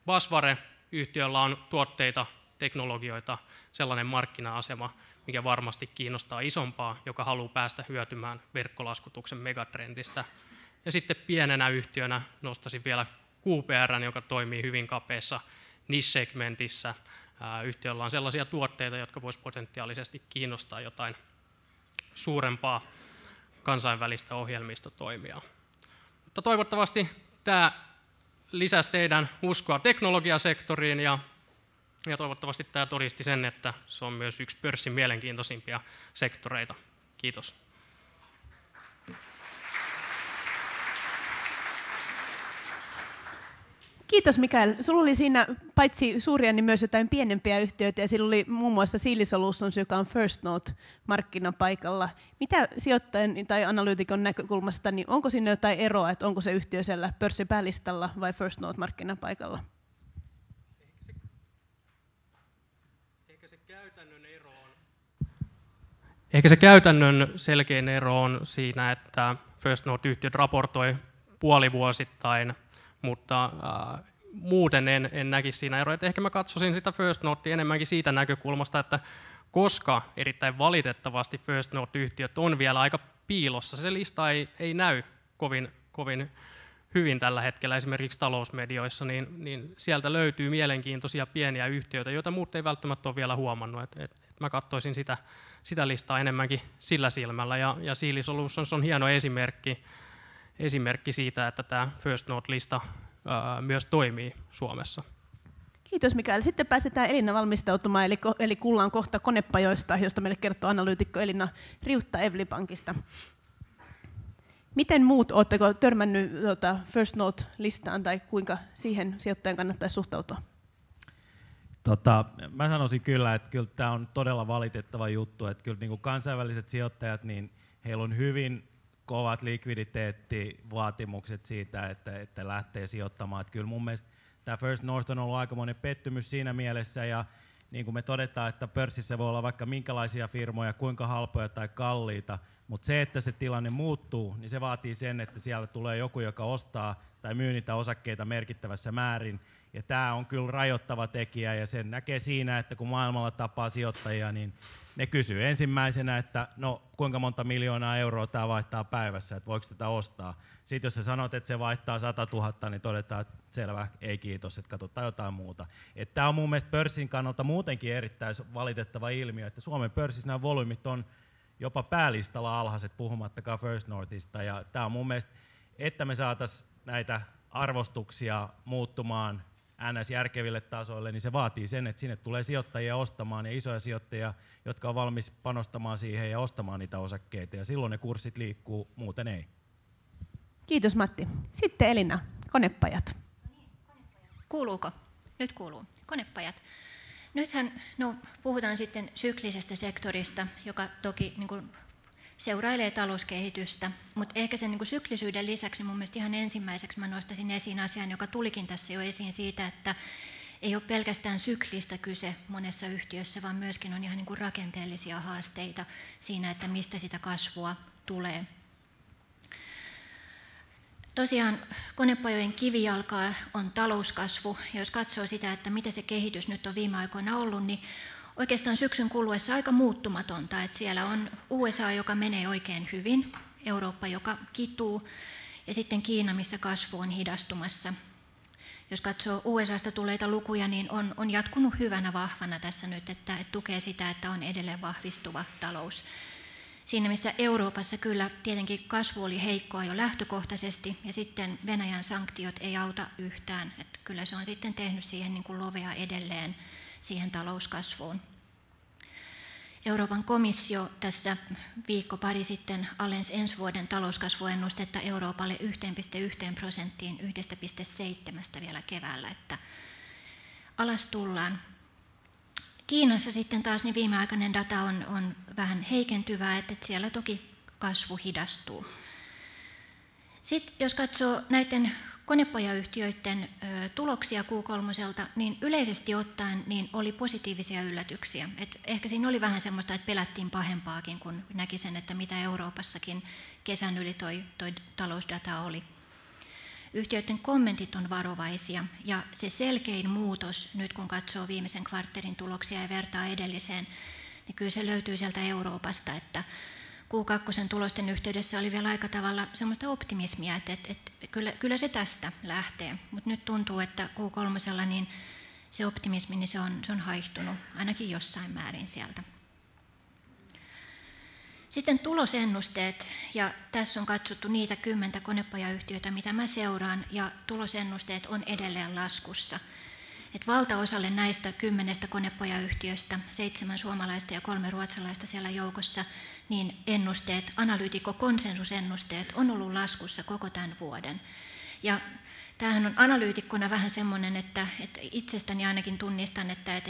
Basware, yhtiöllä on tuotteita teknologioita, sellainen markkina-asema, mikä varmasti kiinnostaa isompaa, joka haluaa päästä hyötymään verkkolaskutuksen megatrendistä. Ja sitten pienenä yhtiönä nostaisin vielä QPR, joka toimii hyvin kapeassa niche-segmentissä. Yhtiöllä on sellaisia tuotteita, jotka voisi potentiaalisesti kiinnostaa jotain suurempaa kansainvälistä ohjelmistotoimijaa. Mutta toivottavasti tämä lisäsi teidän uskoa teknologiasektoriin ja toivottavasti tämä todisti sen, että se on myös yksi pörssin mielenkiintoisimpia sektoreita. Kiitos. Kiitos Mikael. Sulla oli siinä paitsi suuria, niin myös jotain pienempiä yhtiöitä, ja sillä oli muun muassa Siili Solutions, joka on First Note markkinapaikalla. Mitä sijoittajan tai analyytikon näkökulmasta, niin onko siinä jotain eroa, että onko se yhtiö siellä pörssin päälistalla vai First Note markkinapaikalla? Ehkä se käytännön selkein ero on siinä, että First Note-yhtiöt raportoi puolivuosittain, mutta muuten en näkisi siinä eroa. Ehkä mä katsoisin sitä First Notea enemmänkin siitä näkökulmasta, että koska erittäin valitettavasti First Note-yhtiöt on vielä aika piilossa, se lista ei näy kovin hyvin tällä hetkellä esimerkiksi talousmedioissa, niin sieltä löytyy mielenkiintoisia pieniä yhtiöitä, joita muut ei välttämättä ole vielä huomannut. Mä katsoisin sitä listaa enemmänkin sillä silmällä, ja Siili Solutions on hieno esimerkki siitä, että tämä First Note-lista myös toimii Suomessa. Kiitos Mikael. Sitten päästetään Elina valmistautumaan, eli kuullaan kohta konepajoista, josta meille kertoo analyytikko Elina Riutta Evli-pankista. Miten muut, oletteko törmännyt First Note-listaan tai kuinka siihen sijoittajan kannattaisi suhtautua? Mä sanoisin kyllä, että kyllä tämä on todella valitettava juttu, että kyllä niin kuin kansainväliset sijoittajat, niin heillä on hyvin kovat likviditeettivaatimukset siitä, että lähtee sijoittamaan. Että kyllä mun mielestä tämä First North on ollut aikamoinen pettymys siinä mielessä, ja niin kuin me todetaan, että pörssissä voi olla vaikka minkälaisia firmoja, kuinka halpoja tai kalliita, mutta se, että se tilanne muuttuu, niin se vaatii sen, että siellä tulee joku, joka ostaa tai myy niitä osakkeita merkittävässä määrin. Ja tämä on kyllä rajoittava tekijä, ja sen näkee siinä, että kun maailmalla tapaa sijoittajia, niin ne kysyy ensimmäisenä, että no kuinka monta miljoonaa euroa tämä vaihtaa päivässä, että voiko tätä ostaa. Sitten jos sä sanot, että se vaihtaa 100 000, niin todetaan, että selvä, ei kiitos, että katsotaan jotain muuta. Tämä on mun mielestä pörssin kannalta muutenkin erittäin valitettava ilmiö, että Suomen pörssissä nämä volyymit on jopa päälistalla alhaiset, puhumattakaan First Northista. Ja tämä on mun mielestä, että me saataisiin näitä arvostuksia muuttumaan NS-järkeville tasoille, niin se vaatii sen, että sinne tulee sijoittajia ostamaan ja isoja sijoittajia, jotka on valmis panostamaan siihen ja ostamaan niitä osakkeita, ja silloin ne kurssit liikkuu, muuten ei. Kiitos Matti. Sitten Elina, konepajat. Kuuluuko? Nyt kuuluu. Konepajat. Nythän puhutaan sitten syklisestä sektorista, joka toki niin kuin seurailee talouskehitystä, mutta ehkä sen niin kuin syklisyyden lisäksi mun mielestä ihan ensimmäiseksi mä nostaisin esiin asian, joka tulikin tässä jo esiin siitä, että ei ole pelkästään syklistä kyse monessa yhtiössä, vaan myöskin on ihan niin kuin rakenteellisia haasteita siinä, että mistä sitä kasvua tulee. Tosiaan konepajojen kivijalkaa on talouskasvu, ja jos katsoo sitä, että mitä se kehitys nyt on viime aikoina ollut, niin oikeastaan syksyn kuluessa aika muuttumatonta, että siellä on USA, joka menee oikein hyvin, Eurooppa, joka kituu, ja sitten Kiina, missä kasvu on hidastumassa. Jos katsoo USAsta tuleita lukuja, niin on jatkunut hyvänä vahvana tässä nyt, että tukee sitä, että on edelleen vahvistuva talous. Siinä missä Euroopassa kyllä tietenkin kasvu oli heikkoa jo lähtökohtaisesti, ja sitten Venäjän sanktiot ei auta yhtään, että kyllä se on sitten tehnyt siihen niin kuin lovea edelleen siihen talouskasvuun. Euroopan komissio tässä viikko pari sitten alensi ensi vuoden talouskasvuennustetta Euroopalle 1,1%, 1,7% vielä keväällä, että alas tullaan. Kiinassa sitten taas niin viimeaikainen data on vähän heikentyvää, että siellä toki kasvu hidastuu. Sitten jos katsoo näiden konepajayhtiöiden tuloksia Q3, niin yleisesti ottaen niin oli positiivisia yllätyksiä. Et ehkä siinä oli vähän semmoista, että pelättiin pahempaakin, kun näki sen, että mitä Euroopassakin kesän yli toi talousdata oli. Yhtiöiden kommentit on varovaisia ja se selkein muutos nyt kun katsoo viimeisen kvartterin tuloksia ja vertaa edelliseen, niin kyllä se löytyy sieltä Euroopasta, että Q2 tulosten yhteydessä oli vielä aika tavalla semmoista optimismia, että kyllä se tästä lähtee, mutta nyt tuntuu, että Q3 niin se optimismi niin se on haihtunut ainakin jossain määrin sieltä. Sitten tulosennusteet, ja tässä on katsottu niitä 10 konepajayhtiöitä, mitä mä seuraan, ja tulosennusteet on edelleen laskussa. Et valtaosalle näistä 10 konepajayhtiöistä, 7 suomalaista ja 3 ruotsalaista siellä joukossa, niin ennusteet, analyytikkokonsensusennusteet on ollut laskussa koko tämän vuoden. Ja tämähän on analyytikkona vähän semmoinen, että itsestäni ainakin tunnistan, että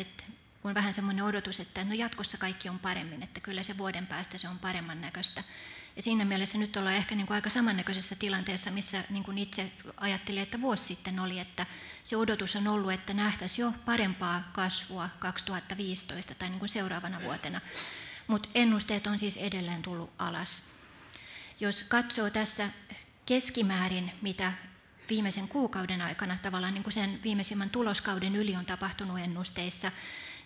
on vähän semmoinen odotus, että no jatkossa kaikki on paremmin, että kyllä se vuoden päästä se on paremman näköistä. Ja siinä mielessä nyt ollaan ehkä niin kuin aika samannäköisessä tilanteessa, missä niin kuin itse ajattelin, että vuosi sitten oli, että se odotus on ollut, että nähtäisiin jo parempaa kasvua 2015 tai niin kuin seuraavana vuotena. Mutta ennusteet on siis edelleen tullut alas. Jos katsoo tässä keskimäärin, mitä viimeisen kuukauden aikana tavallaan niin kuin sen viimeisimmän tuloskauden yli on tapahtunut ennusteissa,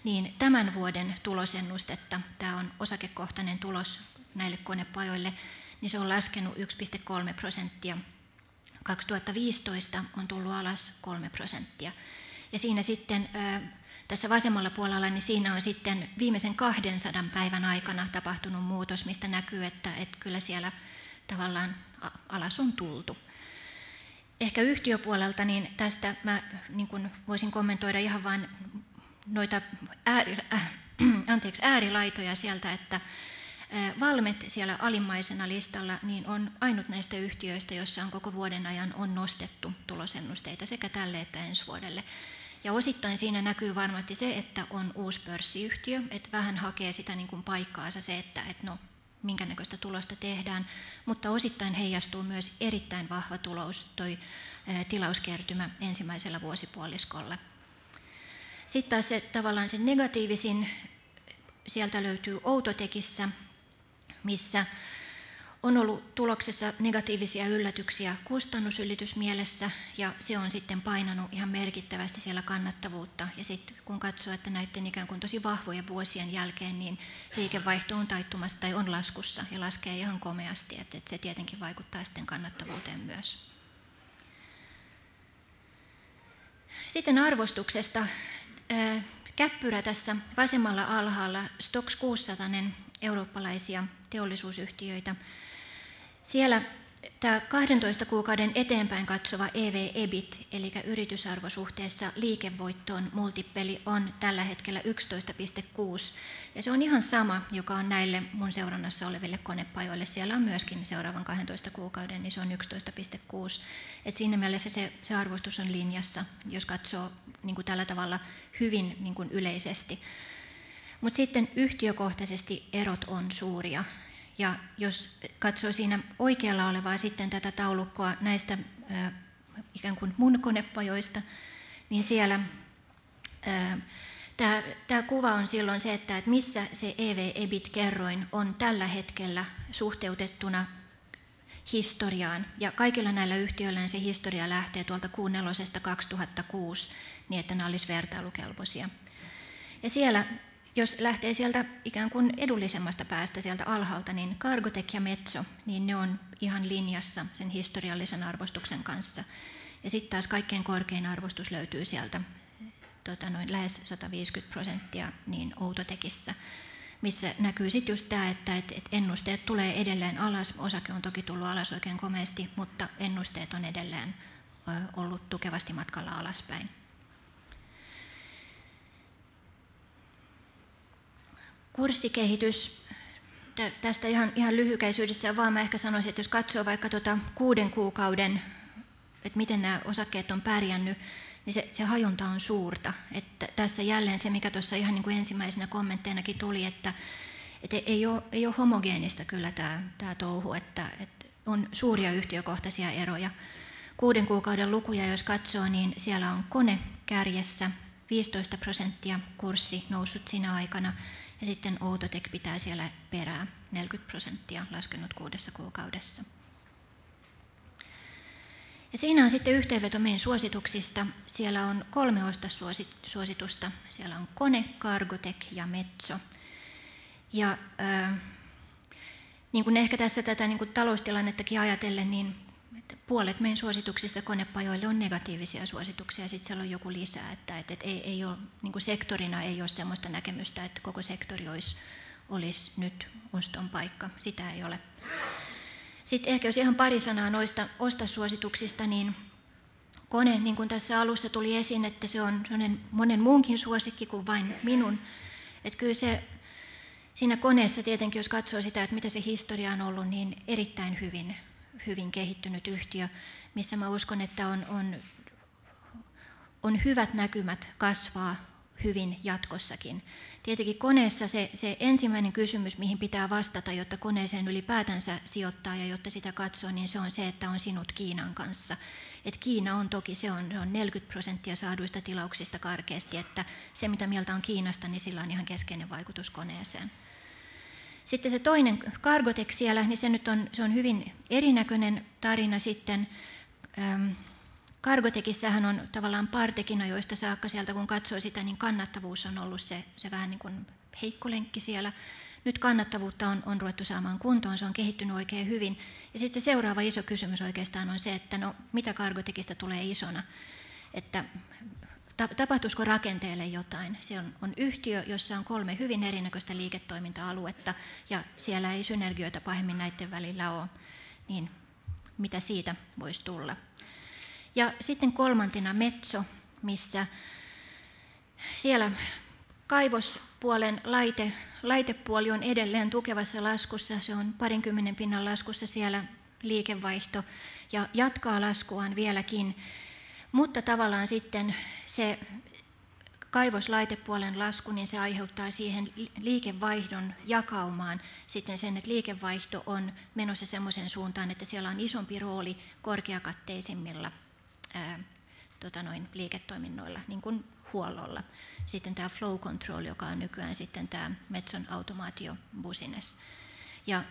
niin tämän vuoden tulosennustetta, tämä on osakekohtainen tulos näille konepajoille, niin se on laskenut 1,3%. 2015 on tullut alas 3%. Ja siinä sitten tässä vasemmalla puolella, niin siinä on sitten viimeisen 200 päivän aikana tapahtunut muutos, mistä näkyy, että kyllä siellä tavallaan alas on tultu. Ehkä yhtiöpuolelta, niin tästä mä niin kuin voisin kommentoida ihan vain noita äärilaitoja sieltä, että Valmet siellä alimmaisena listalla niin on ainut näistä yhtiöistä, joissa on koko vuoden ajan on nostettu tulosennusteita sekä tälle että ensi vuodelle. Ja osittain siinä näkyy varmasti se, että on uusi pörssiyhtiö, että vähän hakee sitä niin kuin paikkaansa se, että no, minkä näköistä tulosta tehdään, mutta osittain heijastuu myös erittäin vahva tulos, toi tilauskertymä ensimmäisellä vuosipuoliskolla. Sitten taas se, tavallaan se negatiivisin, sieltä löytyy Outotekissä, missä on ollut tuloksessa negatiivisia yllätyksiä kustannusylitysmielessä, ja se on sitten painanut ihan merkittävästi siellä kannattavuutta. Ja sitten kun katsoo, että näiden ikään kuin tosi vahvojen vuosien jälkeen, niin liikevaihto on taittumassa tai on laskussa ja laskee ihan komeasti, että se tietenkin vaikuttaa sitten kannattavuuteen myös. Sitten arvostuksesta. Käppyrä tässä vasemmalla alhaalla, Stoxx 600 eurooppalaisia teollisuusyhtiöitä. Siellä tämä 12 kuukauden eteenpäin katsova EV/EBIT, eli yritysarvo suhteessa liikevoittoon multippeli on tällä hetkellä 11,6. Ja se on ihan sama, joka on näille mun seurannassa oleville konepajoille. Siellä on myöskin seuraavan 12 kuukauden, niin se on 11,6. Et siinä mielessä se arvostus on linjassa, jos katsoo niin kuin tällä tavalla hyvin niin kuin yleisesti. Mutta sitten yhtiökohtaisesti erot on suuria. Ja jos katsoo siinä oikealla olevaa sitten tätä taulukkoa näistä ikään kuin mun konepajoista, niin siellä tämä kuva on silloin se, että missä se EV/EBIT-kerroin on tällä hetkellä suhteutettuna historiaan. Ja kaikilla näillä yhtiöillä se historia lähtee tuolta Q4 2006, niin että nämä olisivat vertailukelpoisia. Ja siellä, jos lähtee sieltä ikään kuin edullisemmasta päästä sieltä alhaalta, niin Cargotec ja Metso, niin ne on ihan linjassa sen historiallisen arvostuksen kanssa. Ja sitten taas kaikkein korkein arvostus löytyy sieltä noin lähes 150% niin Outotekissä, missä näkyy sitten just tämä, että ennusteet tulee edelleen alas. Osake on toki tullut alas oikein komeasti, mutta ennusteet on edelleen ollut tukevasti matkalla alaspäin. Kurssikehitys. Tästä ihan lyhykäisyydessä vaan mä ehkä sanoisin, että jos katsoo vaikka 6 kuukauden, että miten nämä osakkeet on pärjännyt, niin se hajonta on suurta. Että tässä jälleen se, mikä tuossa ihan niin kuin ensimmäisenä kommentteinakin tuli, että ei ole homogeenista kyllä tämä touhu, että on suuria yhtiökohtaisia eroja. 6 kuukauden lukuja, jos katsoo, niin siellä on Kone kärjessä 15% kurssi noussut siinä aikana, ja sitten Outotec pitää siellä perää 40% laskenut 6 kuukaudessa. Ja siinä on sitten yhteenveto meidän suosituksista. Siellä on 3 ostossuositusta. Siellä on Kone, Cargotec ja Metso. Ja niin kuin ehkä tässä tätä niin kuin taloustilannettakin ajatellen, niin puolet meidän suosituksista konepajoille on negatiivisia suosituksia, ja sitten siellä on joku lisää, että ei ole, niin kuin sektorina ei ole sellaista näkemystä, että koko sektori olisi nyt oston paikka. Sitä ei ole. Sitten ehkä jos ihan pari sanaa noista ostosuosituksista, niin Kone, niin kuin tässä alussa tuli esiin, että se on monen muunkin suosikki kuin vain minun. Että kyllä se siinä Koneessa tietenkin, jos katsoo sitä, että mitä se historia on ollut, niin erittäin hyvin kehittynyt yhtiö, missä mä uskon, että on hyvät näkymät kasvaa hyvin jatkossakin. Tietenkin Koneessa se ensimmäinen kysymys, mihin pitää vastata, jotta koneeseen ylipäätänsä sijoittaa ja jotta sitä katsoo, niin se on se, että on sinut Kiinan kanssa. Et Kiina on toki, se on 40% saaduista tilauksista karkeasti, että se mitä mieltä on Kiinasta, niin sillä on ihan keskeinen vaikutus koneeseen. Sitten se toinen Cargotec siellä, niin se on hyvin erinäköinen tarina sitten. Cargotecissähän on tavallaan Partekina, joista saakka sieltä kun katsoo sitä, niin kannattavuus on ollut se vähän niin kuin heikko lenkki siellä. Nyt kannattavuutta on ruvettu saamaan kuntoon, se on kehittynyt oikein hyvin. Ja sitten se seuraava iso kysymys oikeastaan on se, että no mitä Cargotecista tulee isona, että tapahtuisiko rakenteelle jotain. Se on yhtiö, jossa on 3 hyvin erinäköistä liiketoiminta-aluetta ja siellä ei synergioita pahemmin näiden välillä ole, niin mitä siitä voisi tulla. Ja sitten kolmantena Metso, missä siellä kaivospuolen laitepuoli on edelleen tukevassa laskussa, se on 20% laskussa siellä liikevaihto ja jatkaa laskuaan vieläkin. Mutta tavallaan sitten se kaivoslaitepuolen lasku, niin se aiheuttaa siihen liikevaihdon jakaumaan sitten sen, että liikevaihto on menossa semmoisen suuntaan, että siellä on isompi rooli korkeakatteisimmilla liiketoiminnoilla, niin kuin huollolla. Sitten tämä flow control, joka on nykyään sitten tämä Metson automaatiobusiness. Ja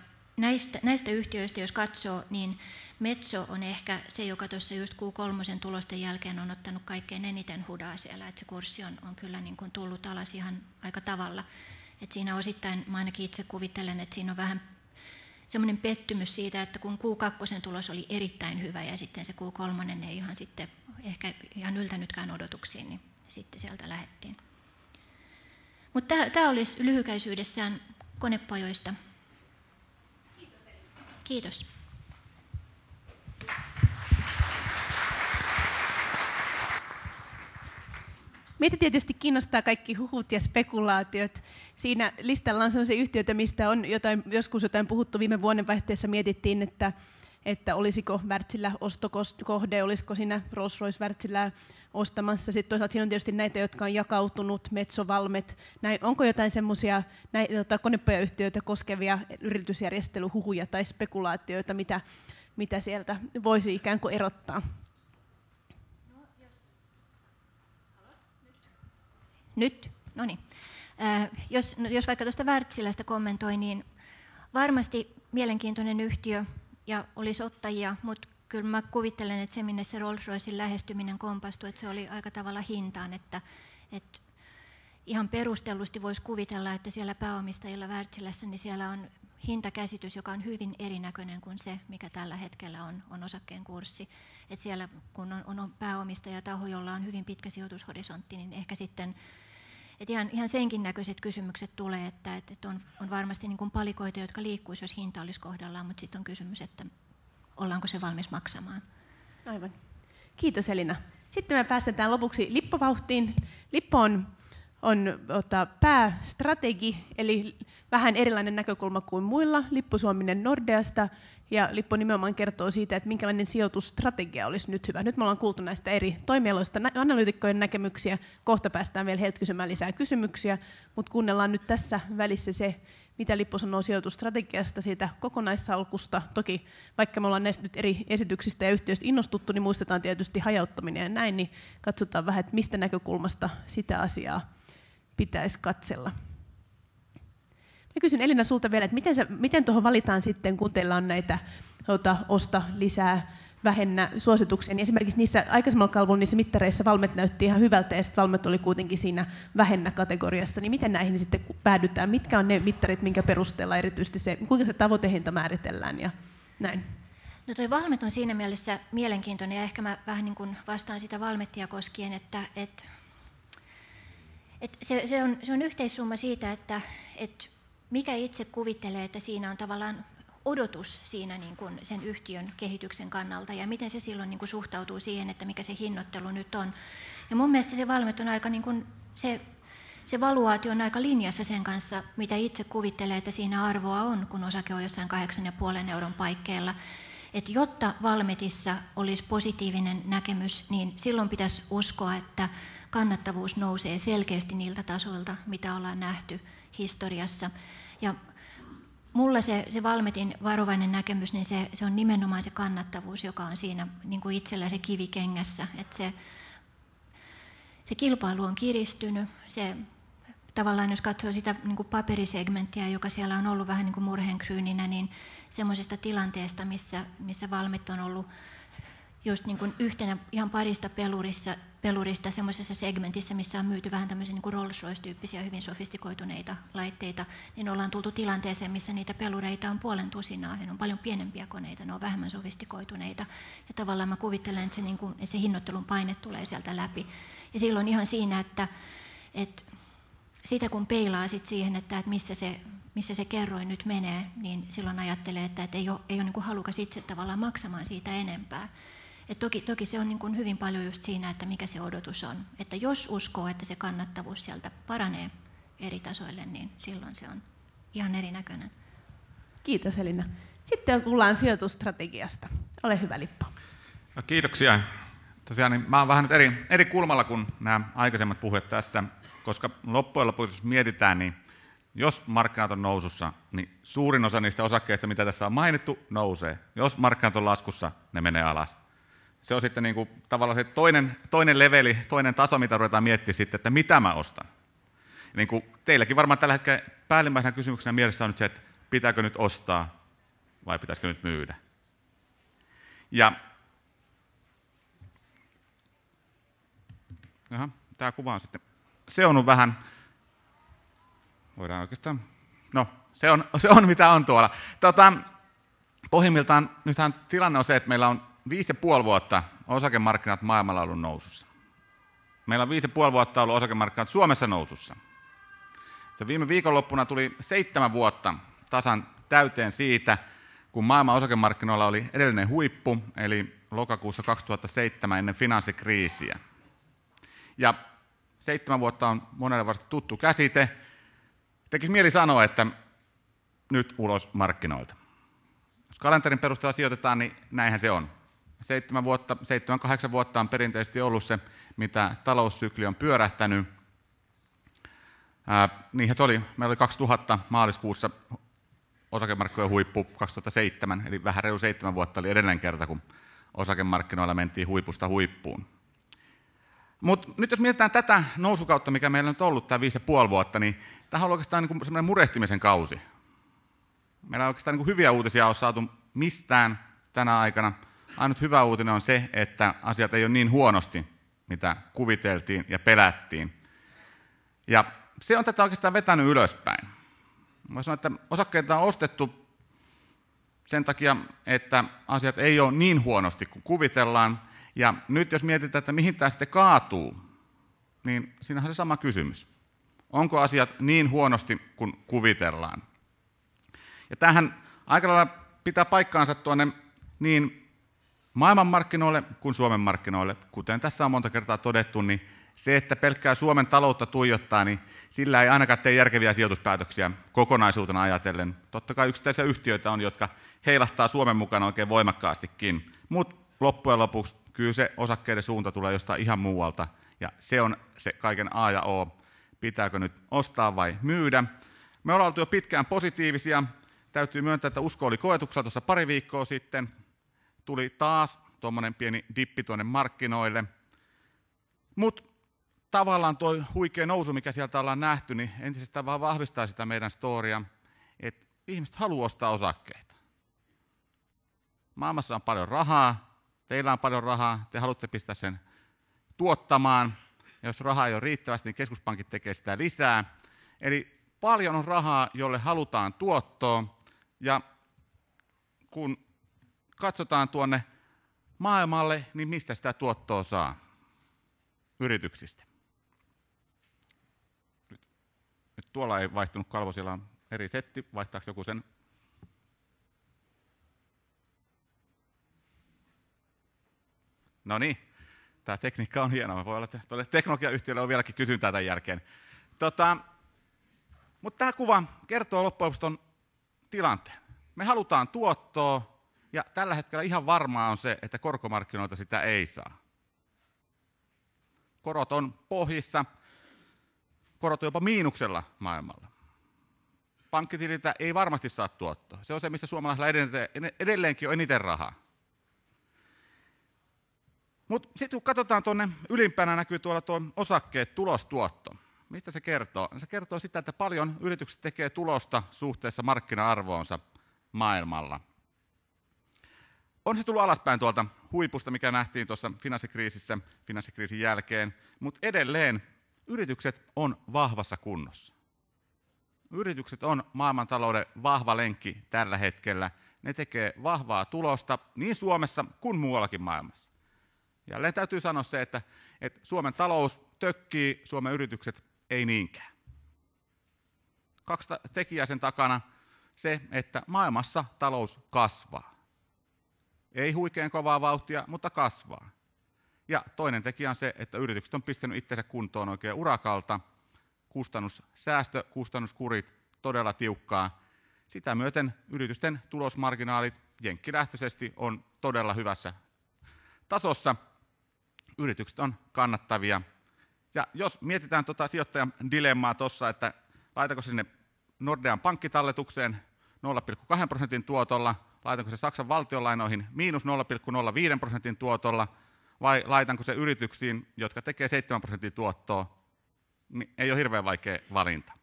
näistä yhtiöistä, jos katsoo, niin Metso on ehkä se, joka tuossa just Q3 tulosten jälkeen on ottanut kaikkein eniten hudaa siellä, että se kurssi on kyllä niin kuin tullut alas ihan aika tavalla. Et siinä osittain, mä ainakin itse kuvittelen, että siinä on vähän semmoinen pettymys siitä, että kun Q2 tulos oli erittäin hyvä ja sitten se Q3 ei ihan sitten ehkä ihan yltänytkään odotuksiin, niin sitten sieltä lähdettiin. Mutta tämä olisi lyhykäisyydessään konepajoista. Kiitos. Meitä tietysti kiinnostaa kaikki huhut ja spekulaatiot. Siinä listalla on sellaisia yhtiöitä, mistä on joskus jotain puhuttu. Viime vuodenvaihteessa mietittiin, että olisiko Wärtsilä ostokohde, olisiko siinä Rolls-Royce Wärtsilää ostamassa. Sitten toisaalta siinä on tietysti näitä, jotka on jakautunut, Metso, Valmet. Onko jotain semmoisia konepajayhtiöitä koskevia yritysjärjestelyhuhuja tai spekulaatioita, mitä sieltä voisi ikään kuin erottaa? Nyt? No niin. Jos vaikka tuosta Wärtsilästä kommentoi, niin varmasti mielenkiintoinen yhtiö ja olisi ottajia, mutta kyllä mä kuvittelen, että se minne se Rolls-Roycen lähestyminen kompastui, että se oli aika tavalla hintaan, että ihan perustellusti voisi kuvitella, että siellä pääomistajilla Wärtsilässä, niin siellä on hintakäsitys, joka on hyvin erinäköinen kuin se, mikä tällä hetkellä on osakkeen kurssi. Että siellä kun on pääomistajataho, jolla on hyvin pitkä sijoitushorisontti, niin ehkä sitten että ihan senkin näköiset kysymykset tulee, että on varmasti niin kuin palikoita, jotka liikkuisi, jos hinta olisi kohdallaan, mutta sitten on kysymys, että ollaanko se valmis maksamaan. Aivan. Kiitos Elina. Sitten me päästetään lopuksi Lippo-vauhtiin. Lippo on päästrategi, eli vähän erilainen näkökulma kuin muilla. Lippo Suominen Nordeasta, ja Lippo nimenomaan kertoo siitä, että minkälainen sijoitusstrategia olisi nyt hyvä. Nyt me ollaan kuultu näistä eri toimialoista analyytikkojen näkemyksiä. Kohta päästään vielä heiltä kysymään lisää kysymyksiä, mutta kuunnellaan nyt tässä välissä se, mitä Lippo sanoo sijoitusstrategiasta, siitä kokonaissalkusta. Toki vaikka me ollaan näistä nyt eri esityksistä ja yhtiöistä innostuttu, niin muistetaan tietysti hajauttaminen ja näin, niin katsotaan vähän, että mistä näkökulmasta sitä asiaa pitäisi katsella. Mä kysyn Elina sulta vielä, että miten tuohon valitaan sitten, kun teillä on näitä osta lisää vähennä suosituksia, niin esimerkiksi niissä aikaisemmalla kalvolla niissä mittareissa Valmet näytti ihan hyvältä, ja sitten Valmet oli kuitenkin siinä vähennä kategoriassa, niin miten näihin sitten päädytään? Mitkä on ne mittarit, minkä perusteella erityisesti se, kuinka se tavoitehinta määritellään ja näin? No toi Valmet on siinä mielessä mielenkiintoinen, ja ehkä mä vähän niin kuin vastaan sitä Valmettia koskien, että se on yhteissumma siitä, että mikä itse kuvittelee, että siinä on tavallaan odotus siinä niin kuin sen yhtiön kehityksen kannalta ja miten se silloin niin kuin suhtautuu siihen, että mikä se hinnoittelu nyt on. Ja mun mielestä se Valmet on aika, niin kuin, se valuaatio on aika linjassa sen kanssa, mitä itse kuvittelee, että siinä arvoa on, kun osake on jossain 8,5 euron paikkeilla. Että jotta Valmetissa olisi positiivinen näkemys, niin silloin pitäisi uskoa, että kannattavuus nousee selkeästi niiltä tasoilta, mitä ollaan nähty historiassa. Ja mulla se Valmetin varovainen näkemys, niin se on nimenomaan se kannattavuus, joka on siinä niin kuin itsellä se kivi kengässä. Että se kilpailu on kiristynyt. Tavallaan jos katsoo sitä niin kuin paperisegmenttiä, joka siellä on ollut vähän niin kuin murheenkryyninä, niin semmoisesta tilanteesta, missä Valmet on ollut just niin kuin yhtenä ihan parista pelurista semmoisessa segmentissä, missä on myyty vähän tämmöisiä niin kuin Rolls-Royce-tyyppisiä hyvin sofistikoituneita laitteita, niin ollaan tultu tilanteeseen, missä niitä pelureita on 500, ja ne on paljon pienempiä koneita, ne on vähemmän sofistikoituneita. Ja tavallaan mä kuvittelen, että se hinnoittelun paine tulee sieltä läpi. Ja silloin ihan siinä, että sitä kun peilaa sit siihen, että missä se kerroin nyt menee, niin silloin ajattelee, että ei ole niin kuin halukas itse tavallaan maksamaan siitä enempää. Et toki se on niin kuin hyvin paljon just siinä, että mikä se odotus on. Että jos uskoo, että se kannattavuus sieltä paranee eri tasoille, niin silloin se on ihan erinäköinen. Kiitos Elina. Sitten kuullaan sijoitusstrategiasta. Ole hyvä, Lippo. No, kiitoksia. Tosiaan niin mä oon vähän nyt eri kulmalla kuin nämä aikaisemmat puhujat tässä, koska loppujen lopuksi jos mietitään, niin jos markkinat on nousussa, niin suurin osa niistä osakkeista, mitä tässä on mainittu, nousee. Jos markkinat on laskussa, ne menee alas. Se on sitten niin kuin tavallaan se toinen leveli, toinen taso, mitä ruvetaan miettimään sitten, että mitä mä ostan. Niin kuin teilläkin varmaan tällä hetkellä päällimmäisenä kysymyksenä mielessä on nyt se, että pitääkö nyt ostaa vai pitäisikö nyt myydä. Ja tämä kuva on sitten, se on vähän, voidaan oikeastaan, no se on mitä on tuolla. Pohjimmiltaan nythän tilanne on se, että meillä on 5,5 vuotta osakemarkkinat maailmalla ollut nousussa. Meillä on 5,5 vuotta ollut osakemarkkinat Suomessa nousussa. Se viime viikonloppuna tuli 7 vuotta tasan täyteen siitä, kun maailman osakemarkkinoilla oli edellinen huippu, eli lokakuussa 2007 ennen finanssikriisiä. Ja 7 vuotta on monelle varmasti tuttu käsite. Tekisi mieli sanoa, että nyt ulos markkinoilta. Jos kalenterin perusteella sijoitetaan, niin näinhän se on. 7-8 vuotta on perinteisesti ollut se, mitä taloussykli on pyörähtänyt. Niinhän se oli. Meillä oli 2000 maaliskuussa osakemarkkinoiden huippu 2007, eli vähän reilu 7 vuotta oli edellinen kerta, kun osakemarkkinoilla mentiin huipusta huippuun. Mutta nyt jos mietitään tätä nousukautta, mikä meillä on ollut tämä 5,5 vuotta, niin tämä on oikeastaan niin semmoinen murehtimisen kausi. Meillä on oikeastaan niin hyviä uutisia ole saatu mistään tänä aikana. Ainut hyvä uutinen on se, että asiat ei ole niin huonosti, mitä kuviteltiin ja pelättiin. Ja se on tätä oikeastaan vetänyt ylöspäin. Mä sanon, että osakkeita on ostettu sen takia, että asiat ei ole niin huonosti kuin kuvitellaan. Ja nyt jos mietitään, että mihin tämä sitten kaatuu, niin siinähän on se sama kysymys. Onko asiat niin huonosti kuin kuvitellaan? Ja tämähän aika lailla pitää paikkaansa tuonne niin maailmanmarkkinoille kuin Suomen markkinoille. Kuten tässä on monta kertaa todettu, niin se, että pelkkää Suomen taloutta tuijottaa, niin sillä ei ainakaan tee järkeviä sijoituspäätöksiä kokonaisuutena ajatellen. Totta kai yksittäisiä yhtiöitä on, jotka heilahtaa Suomen mukana oikein voimakkaastikin, mutta loppujen lopuksi kyllä se osakkeiden suunta tulee jostain ihan muualta, ja se on se kaiken A ja O. Pitääkö nyt ostaa vai myydä? Me ollaan oltu jo pitkään positiivisia. Täytyy myöntää, että usko oli koetuksella tuossa pari viikkoa sitten. Tuli taas tuommoinen pieni dippi tuonne markkinoille. Mutta tavallaan tuo huikea nousu, mikä sieltä ollaan nähty, niin entisestään vaan vahvistaa sitä meidän storia, että ihmiset haluaa ostaa osakkeita. Maailmassa on paljon rahaa, Teillä on paljon rahaa, te haluatte pistää sen tuottamaan. Ja jos rahaa ei ole riittävästi, niin keskuspankit tekee sitä lisää. Eli paljon on rahaa, jolle halutaan tuottoa. Ja kun katsotaan tuonne maailmalle, niin mistä sitä tuottoa saa? Yrityksistä. Nyt tuolla ei vaihtunut kalvo, siellä on eri setti. Vaihtaako joku sen? No niin, tämä tekniikka on hienoa. Voi olla, että tuolle teknologiayhtiölle on vieläkin kysyntää tämän jälkeen. Mutta tämä kuva kertoo loppujen lopuksi tuon tilanteen. Me halutaan tuottoa, ja tällä hetkellä ihan varmaa on se, että korkomarkkinoilta sitä ei saa. Korot on pohjissa, korot on jopa miinuksella maailmalla. Pankkitililtä ei varmasti saa tuottoa. Se on se, missä suomalaisilla edelleenkin on eniten rahaa. Mutta sitten kun katsotaan tuonne ylimpänä, näkyy tuolla tuo osakkeet tulostuotto. Mistä se kertoo? Se kertoo sitä, että paljon yritykset tekee tulosta suhteessa markkina-arvoonsa maailmalla. On se tullut alaspäin tuolta huipusta, mikä nähtiin tuossa finanssikriisin jälkeen, mutta edelleen yritykset on vahvassa kunnossa. Yritykset on maailmantalouden vahva lenkki tällä hetkellä. Ne tekee vahvaa tulosta niin Suomessa kuin muuallakin maailmassa. Jälleen täytyy sanoa se, että Suomen talous tökkii, Suomen yritykset ei niinkään. 2 tekijää sen takana. Se, että maailmassa talous kasvaa. Ei huikean kovaa vauhtia, mutta kasvaa. Ja toinen tekijä on se, että yritykset on pistänyt itsensä kuntoon oikein urakalta. Kustannussäästö, kustannuskurit todella tiukkaa. Sitä myöten yritysten tulosmarginaalit jenkkilähtöisesti on todella hyvässä tasossa. Yritykset on kannattavia. Ja jos mietitään tuota sijoittajan dilemmaa tuossa, että laitako se sinne Nordean pankkitalletukseen 0,2% tuotolla, laitanko se Saksan valtionlainoihin miinus 0,05% tuotolla, vai laitanko se yrityksiin, jotka tekee 7% tuottoa, niin ei ole hirveän vaikea valinta.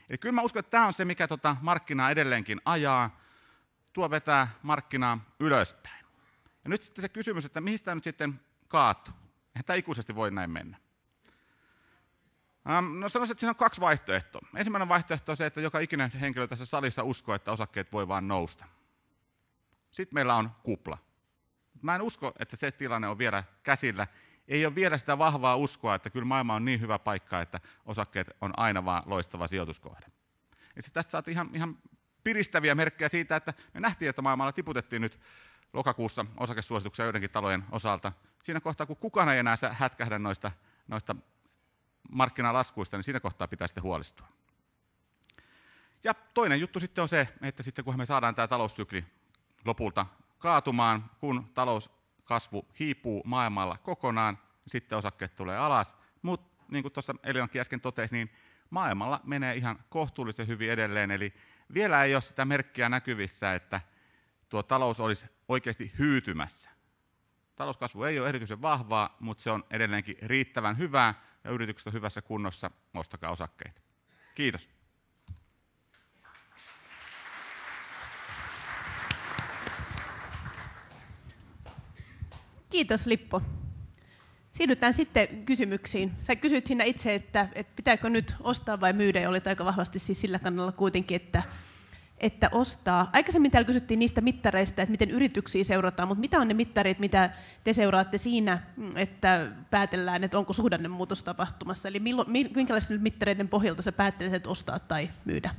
Eli kyllä mä uskon, että tämä on se, mikä markkinaa edelleenkin ajaa, tuo vetää markkinaa ylöspäin. Ja nyt sitten se kysymys, että mihin tämä nyt sitten kaatuu? Eihän tämä ikuisesti voi näin mennä. No sanoisin, että siinä on 2 vaihtoehtoa. Ensimmäinen vaihtoehto on se, että joka ikinen henkilö tässä salissa uskoo, että osakkeet voi vaan nousta. Sitten meillä on kupla. Mä en usko, että se tilanne on vielä käsillä. Ei ole vielä sitä vahvaa uskoa, että kyllä maailma on niin hyvä paikka, että osakkeet on aina vaan loistava sijoituskohde. Ja tästä saatiin ihan piristäviä merkkejä siitä, että me nähtiin, että maailmalla tiputettiin nyt lokakuussa osakesuosituksia joidenkin talojen osalta. Siinä kohtaa, kun kukaan ei enää hätkähdä noista markkinalaskuista, niin siinä kohtaa pitää sitten huolestua. Ja toinen juttu sitten on se, että sitten kun me saadaan tämä taloussykli lopulta kaatumaan, kun talouskasvu hiipuu maailmalla kokonaan, sitten osakkeet tulee alas. Mutta niin kuin tuossa Elinakin äsken totesi, niin maailmalla menee ihan kohtuullisen hyvin edelleen, eli vielä ei ole sitä merkkiä näkyvissä, että tuo talous olisi oikeasti hyytymässä. Talouskasvu ei ole erityisen vahvaa, mutta se on edelleenkin riittävän hyvää, ja yritykset on hyvässä kunnossa, ostakaa osakkeita. Kiitos. Kiitos Lippo. Siirrytään sitten kysymyksiin. Sä kysyit siinä itse, että pitääkö nyt ostaa vai myydä, ja olit aika vahvasti siis sillä kannalla kuitenkin, että ostaa. Aikaisemmin täällä kysyttiin niistä mittareista, että miten yrityksiä seurataan, mutta mitä on ne mittarit, mitä te seuraatte siinä, että päätellään, että onko suhdannemuutos tapahtumassa? Eli minkälaisten mittareiden pohjalta sä päättelet, että ostaa tai myydä?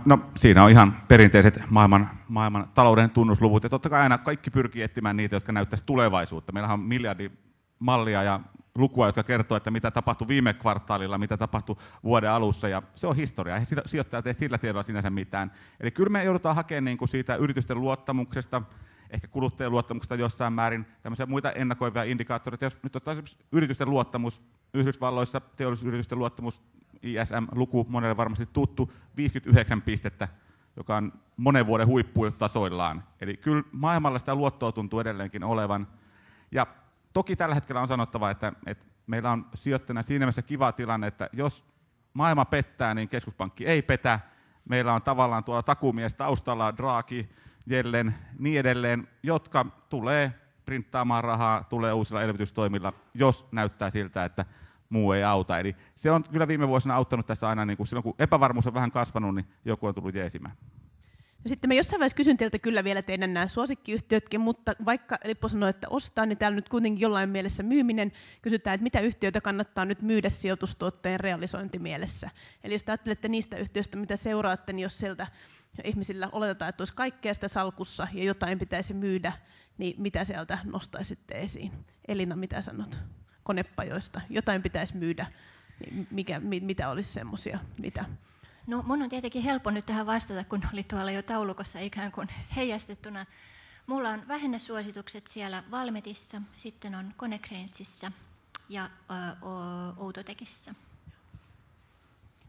No, siinä on ihan perinteiset maailman talouden tunnusluvut, ja totta kai aina kaikki pyrkii etsimään niitä, jotka näyttäisi tulevaisuutta. Meillähän on miljardi mallia ja lukua, jotka kertoo, että mitä tapahtui viime kvartaalilla, mitä tapahtui vuoden alussa, ja se on historia. Ei sijoittajat tee sillä tiedolla sinänsä mitään. Eli kyllä me joudutaan hakemaan niin kuin siitä yritysten luottamuksesta, ehkä kuluttajien luottamuksesta jossain määrin, tämmöisiä muita ennakoivia indikaattoreita. Jos nyt ottaa yritysten luottamus, Yhdysvalloissa teollisuusyritysten luottamus, ISM-luku, monelle varmasti tuttu, 59 pistettä, joka on monen vuoden huipputasoillaan. Eli kyllä maailmalla sitä luottoa tuntuu edelleenkin olevan. Ja toki tällä hetkellä on sanottava, että meillä on sijoittajana siinä mielessä kiva tilanne, että jos maailma pettää, niin keskuspankki ei petä. Meillä on tavallaan tuolla takuumies taustalla, Draghi, Yellen, niin edelleen, jotka tulee printtaamaan rahaa, tulee uusilla elvytystoimilla, jos näyttää siltä, että muu ei auta. Eli se on kyllä viime vuosina auttanut tässä aina, niin kuin silloin kun epävarmuus on vähän kasvanut, niin joku on tullut jeesimään. No sitten mä jossain vaiheessa kysyn teiltä kyllä vielä teidän nämä suosikkiyhtiötkin, mutta vaikka Lippo sanoi, että ostaa, niin täällä nyt kuitenkin jollain mielessä myyminen. Kysytään, että mitä yhtiöitä kannattaa nyt myydä sijoitustuotteen realisointimielessä. Eli jos te ajattelette niistä yhtiöistä, mitä seuraatte, niin jos sieltä ihmisillä oletetaan, että olisi kaikkea sitä salkussa ja jotain pitäisi myydä, niin mitä sieltä nostaisitte esiin? Elina, mitä sanot konepajoista? Jotain pitäisi myydä, niin mitä olisi semmoisia, mitä? No, mun on tietenkin helppo nyt tähän vastata, kun oli tuolla jo taulukossa ikään kuin heijastettuna. Mulla on vähennesuositukset siellä Valmetissa, sitten on Konecranesissa ja Outotekissä.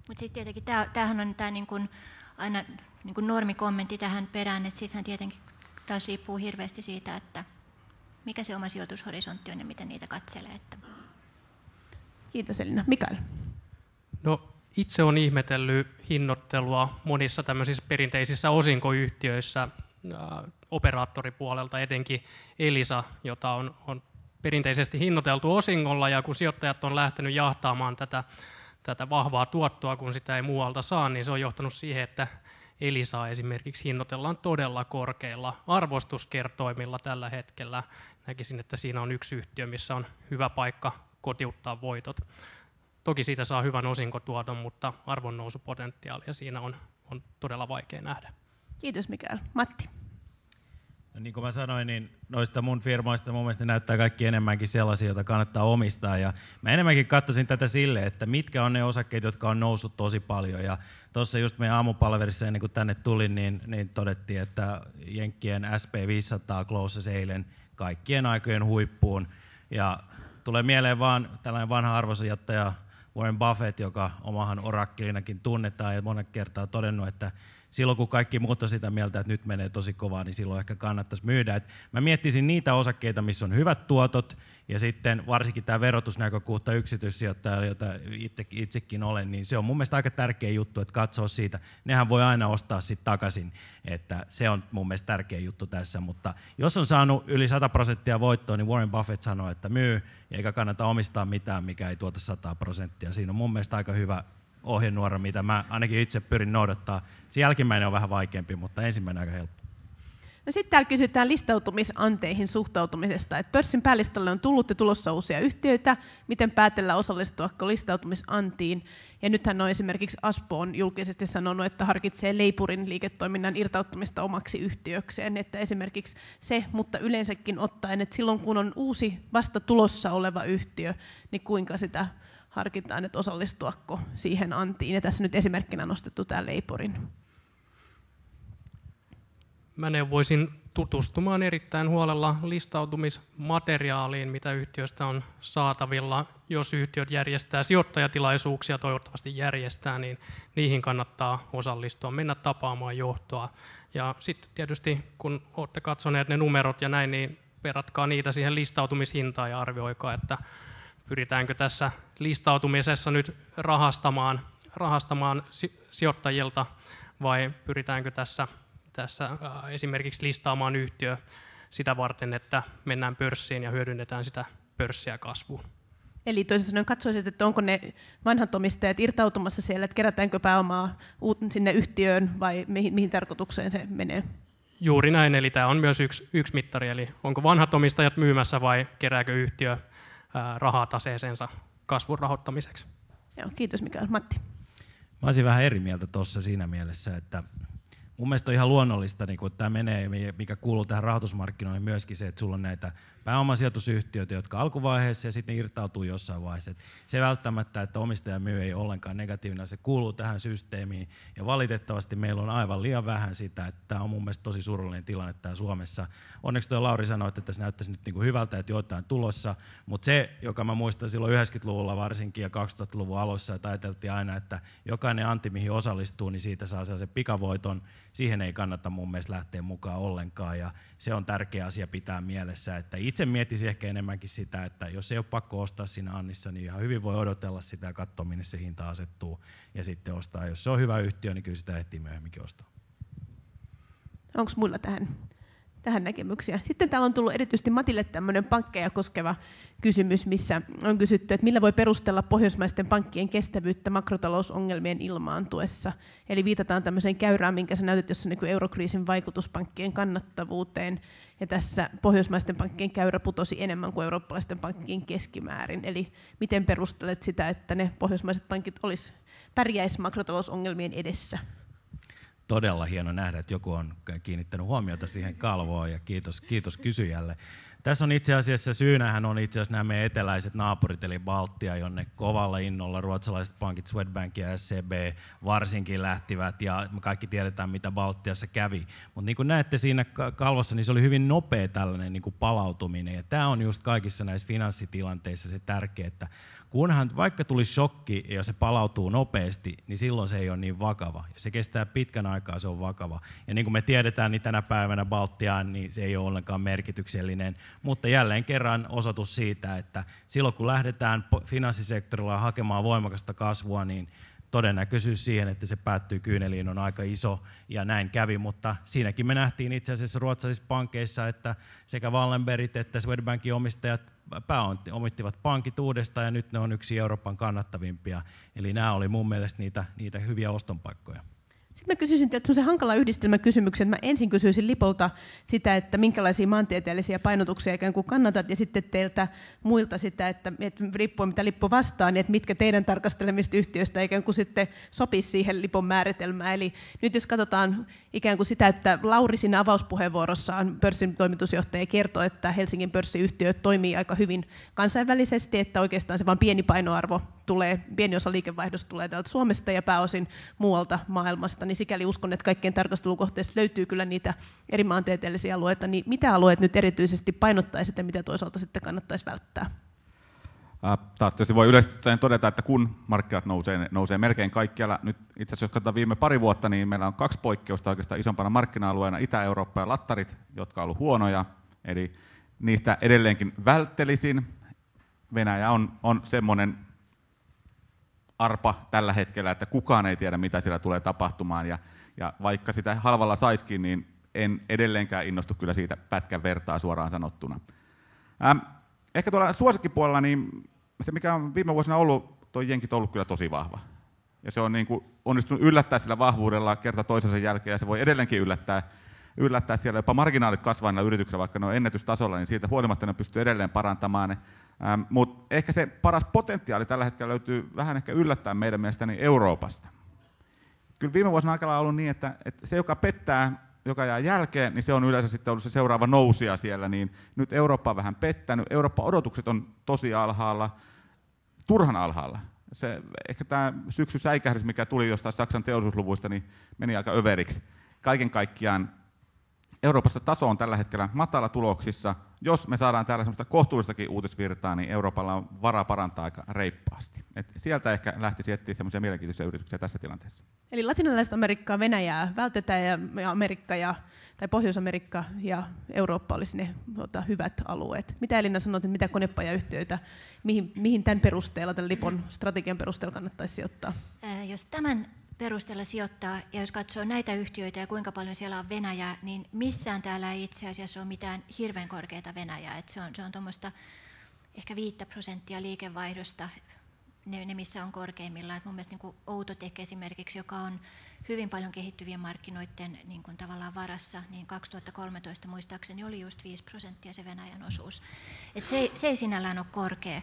Mutta sitten tietenkin tämähän on tämä niin kun aina niin kun normikommentti tähän perään, että sittenhän tietenkin taas riippuu hirveästi siitä, että mikä se oma sijoitushorisontti on ja miten niitä katselee. Kiitos Elina. Mikael? No, itse olen ihmetellyt hinnoittelua monissa tämmöisissä perinteisissä osinkoyhtiöissä operaattoripuolelta, etenkin Elisa, jota on perinteisesti hinnoiteltu osingolla, ja kun sijoittajat on lähtenyt jahtaamaan tätä vahvaa tuottoa, kun sitä ei muualta saa, niin se on johtanut siihen, että Elisaa esimerkiksi hinnoitellaan todella korkeilla arvostuskertoimilla tällä hetkellä. Näkisin, että siinä on yksi yhtiö, missä on hyvä paikka kotiuttaa voitot. Toki siitä saa hyvän osinkotuoton, mutta arvonnousupotentiaalia siinä on todella vaikea nähdä. Kiitos Mikael. Matti? No, niin kuin mä sanoin, niin noista mun firmoista mun mielestä näyttää kaikki enemmänkin sellaisia, joita kannattaa omistaa. Ja mä enemmänkin katsoisin tätä sille, että mitkä on ne osakkeet, jotka on noussut tosi paljon. Ja tuossa just meidän aamupalverissa ennen kuin tänne tulin, niin todettiin, että Jenkkien SP500 closes eilen kaikkien aikojen huippuun. Ja tulee mieleen vaan tällainen vanha arvosijoittaja Warren Buffett, joka omahan orakkelinakin tunnetaan ja monen kertaa todennut, että silloin kun kaikki muut on sitä mieltä, että nyt menee tosi kovaa, niin silloin ehkä kannattaisi myydä. Et mä miettisin niitä osakkeita, missä on hyvät tuotot, ja sitten varsinkin tämä verotusnäkökohta yksityissijoittajalle, jota itsekin olen, niin se on mun mielestä aika tärkeä juttu, että katsoo siitä. Nehän voi aina ostaa sitten takaisin, että se on mun mielestä tärkeä juttu tässä. Mutta jos on saanut yli 100% voittoa, niin Warren Buffett sanoo, että myy, eikä kannata omistaa mitään, mikä ei tuota 100%. Siinä on mun mielestä aika hyvä ohjenuora, mitä mä ainakin itse pyrin noudattaa. Se jälkimmäinen on vähän vaikeampi, mutta ensimmäinen aika helppo. No sitten täällä kysytään listautumisanteihin suhtautumisesta. Et pörssin päälistalle on tullut ja tulossa uusia yhtiöitä. Miten päätellä osallistuako listautumisantiin? Ja nythän on esimerkiksi Aspo on julkisesti sanonut, että harkitsee Leipurin liiketoiminnan irtauttamista omaksi yhtiökseen. Että esimerkiksi se, mutta yleensäkin ottaen, että silloin kun on uusi vasta tulossa oleva yhtiö, niin kuinka sitä harkitaan, että osallistuako siihen antiin. Ja tässä nyt esimerkkinä nostettu tämä Leipurin. Mä neuvoisin tutustumaan erittäin huolella listautumismateriaaliin, mitä yhtiöstä on saatavilla. Jos yhtiöt järjestää sijoittajatilaisuuksia, toivottavasti järjestää, niin niihin kannattaa osallistua, mennä tapaamaan johtoa. Ja sitten tietysti, kun olette katsoneet ne numerot ja näin, niin verratkaa niitä siihen listautumishintaan ja arvioikaa, että pyritäänkö tässä listautumisessa nyt rahastamaan sijoittajilta vai pyritäänkö tässä esimerkiksi listaamaan yhtiö sitä varten, että mennään pörssiin ja hyödynnetään sitä pörssiä kasvuun. Eli toisin sanoen katsoisit, että onko ne vanhat omistajat irtautumassa siellä, että kerätäänkö pääomaa sinne yhtiöön vai mihin tarkoitukseen se menee? Juuri näin, eli tämä on myös yksi mittari, eli onko vanhat omistajat myymässä vai kerääkö yhtiö rahaa taseeseensa kasvun rahoittamiseksi. Joo, kiitos Mikael. Matti? Mä olisin vähän eri mieltä tuossa siinä mielessä, että mun mielestä on ihan luonnollista, niin kun tämä menee, mikä kuuluu tähän rahoitusmarkkinoihin myöskin se, että sulla on näitä pääomasijoitusyhtiöitä, jotka alkuvaiheessa ja sitten irtautuu jossain vaiheessa. Se välttämättä, että omistaja myy, ei ollenkaan negatiivinen, se kuuluu tähän systeemiin. Ja valitettavasti meillä on aivan liian vähän sitä, että tämä on mun mielestä tosi surullinen tilanne täällä Suomessa. Onneksi tuo Lauri sanoi, että tässä näyttäisi nyt niin kuin hyvältä, että jotain tulossa, mutta se, joka mä muistan silloin 90-luvulla varsinkin ja 2000-luvun alussa, että ajateltiin aina, että jokainen anti, mihin osallistuu, niin siitä saa sellaisen pikavoiton. Siihen ei kannata mun mielestä lähteä mukaan ollenkaan ja se on tärkeä asia pitää mielessä, että itse miettisin ehkä enemmänkin sitä, että jos ei ole pakko ostaa siinä annissa, niin ihan hyvin voi odotella sitä ja katsoa, minne se hinta asettuu ja sitten ostaa. Jos se on hyvä yhtiö, niin kyllä sitä ehtii myöhemminkin ostaa. Onko muilla tähän tähän näkemyksiä. Sitten täällä on tullut erityisesti Matille tämmöinen pankkeja koskeva kysymys, missä on kysytty, että millä voi perustella pohjoismaisten pankkien kestävyyttä makrotalousongelmien ilmaantuessa. Eli viitataan tämmöiseen käyrään, minkä sä näytät, jossa näkyy eurokriisin vaikutus pankkien kannattavuuteen. Ja tässä pohjoismaisten pankkien käyrä putosi enemmän kuin eurooppalaisten pankkien keskimäärin. Eli miten perustelet sitä, että ne pohjoismaiset pankit pärjäisivät makrotalousongelmien edessä? Todella hieno nähdä, että joku on kiinnittänyt huomiota siihen kalvoon ja kiitos kysyjälle. Tässä on itse asiassa syynähän on itse asiassa nämä meidän eteläiset naapurit, eli Baltia, jonne kovalla innolla ruotsalaiset pankit, Swedbank ja SEB varsinkin lähtivät, ja me kaikki tiedetään, mitä Baltiassa kävi. Mutta niin kuin näette siinä kalvossa, niin se oli hyvin nopea tällainen niin kuin palautuminen, ja tämä on just kaikissa näissä finanssitilanteissa se tärkeä, että kunhan vaikka tuli shokki ja se palautuu nopeasti, niin silloin se ei ole niin vakava. Ja se kestää pitkän aikaa, se on vakava. Ja niin kuin me tiedetään, niin tänä päivänä Baltiaan niin se ei ole ollenkaan merkityksellinen. Mutta jälleen kerran osoitus siitä, että silloin kun lähdetään finanssisektorilla hakemaan voimakasta kasvua, niin todennäköisyys siihen, että se päättyy kyyneliin, on aika iso, ja näin kävi, mutta siinäkin me nähtiin itse asiassa ruotsalaisissa pankeissa, että sekä Wallenbergit että Swedbankin omistajat pääomittivat pankit uudestaan, ja nyt ne on yksi Euroopan kannattavimpia, eli nämä oli mun mielestä niitä hyviä ostonpaikkoja. Sitten mä kysyisin teiltä semmoisen hankala yhdistelmäkysymyksen. Mä ensin kysyisin Lipolta sitä, että minkälaisia maantieteellisiä painotuksia ikään kuin kannatat, ja sitten teiltä muilta sitä, että riippuen mitä Lippo vastaa, niin että mitkä teidän tarkastelemista yhtiöistä ikään kuin sitten sopisi siihen Lipon määritelmään. Eli nyt jos katsotaan ikään kuin sitä, että Lauri siinä avauspuheenvuorossaan pörssin toimitusjohtaja kertoi, että Helsingin pörssiyhtiöt toimii aika hyvin kansainvälisesti, että oikeastaan se vain pieni painoarvo pieni osa liikevaihdosta tulee täältä Suomesta ja pääosin muualta maailmasta, niin sikäli uskon, että kaikkien tarkastelukohteista löytyy kyllä niitä eri maantieteellisiä alueita, niin mitä alueet nyt erityisesti painottaisitte ja mitä toisaalta sitten kannattaisi välttää? Taas tietysti voi yleisesti todeta, että kun markkinat nousee melkein kaikkialla, nyt itse asiassa jos katsotaan viime pari vuotta, niin meillä on 2 poikkeusta oikeastaan isompana markkina-alueena, Itä-Eurooppa ja lattarit, jotka on ollut huonoja, eli niistä edelleenkin välttelisin. Venäjä on semmoinen arpa tällä hetkellä, että kukaan ei tiedä, mitä siellä tulee tapahtumaan, ja vaikka sitä halvalla saisikin, niin en edelleenkään innostu kyllä siitä pätkän vertaa suoraan sanottuna. Ehkä tuolla suosikkipuolella, niin se mikä on viime vuosina ollut, tuo jenkit on ollut kyllä tosi vahva. Ja se on niin kuin onnistunut yllättää sillä vahvuudella kerta toisensa jälkeen, ja se voi edelleenkin yllättää siellä jopa marginaalit kasvaneilla yrityksillä, vaikka ne on ennätystasolla, niin siitä huolimatta ne pystyy edelleen parantamaan. Mutta ehkä se paras potentiaali tällä hetkellä löytyy vähän ehkä yllättää meidän mielestäni Euroopasta. Kyllä viime vuosina aikana on ollut niin, että se joka pettää, joka jää jälkeen, niin se on yleensä sitten ollut se seuraava nousija siellä, niin nyt Eurooppa on vähän pettänyt. Euroopan odotukset on tosi alhaalla, turhan alhaalla. Ehkä tämä syksy säikähdys, mikä tuli jostain Saksan teollisuusluvuista, niin meni aika överiksi. Kaiken kaikkiaan Euroopassa taso on tällä hetkellä matala tuloksissa. Jos me saadaan täällä semmoista kohtuullistakin uutisvirtaa, niin Euroopalla on varaa parantaa aika reippaasti. Et sieltä ehkä lähtisi etsiä semmoisia mielenkiintoisia yrityksiä tässä tilanteessa. Eli latinalaista Amerikkaa, Venäjää vältetään ja Amerikka tai Pohjois-Amerikka ja Eurooppa olisi ne hyvät alueet. Mitä Elina sanot, että mitä konepajayhtiöitä, mihin tämän perusteella, tämän Lipon strategian perusteella kannattaisi sijoittaa? Jos tämän perusteella sijoittaa, ja jos katsoo näitä yhtiöitä ja kuinka paljon siellä on Venäjää, niin missään täällä ei itse asiassa ole mitään hirveän korkeata Venäjää. Että se on tuommoista ehkä 5% liikevaihdosta, ne missä on korkeimmillaan. Et mun mielestä niin Outotec esimerkiksi, joka on hyvin paljon kehittyvien markkinoiden niin kuin tavallaan varassa, niin 2013 muistaakseni oli just 5% se Venäjän osuus. Et se ei sinällään ole korkea.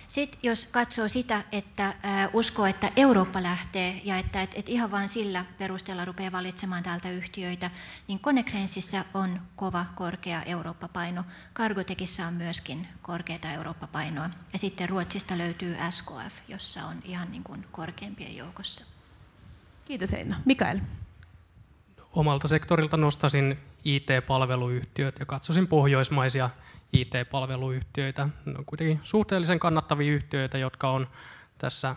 Sitten jos katsoo sitä, että uskoo, että Eurooppa lähtee ja että ihan vain sillä perusteella rupeaa valitsemaan täältä yhtiöitä, niin Konecranesissa on kova korkea Eurooppa-paino. Cargotecissa on myöskin korkeata Eurooppa-painoa. Ja sitten Ruotsista löytyy SKF, jossa on ihan niin kuin korkeimpien joukossa. Kiitos Eina. Mikael. Omalta sektorilta nostaisin IT-palveluyhtiöt ja katsoisin pohjoismaisia IT-palveluyhtiöitä. Ne on kuitenkin suhteellisen kannattavia yhtiöitä, jotka on tässä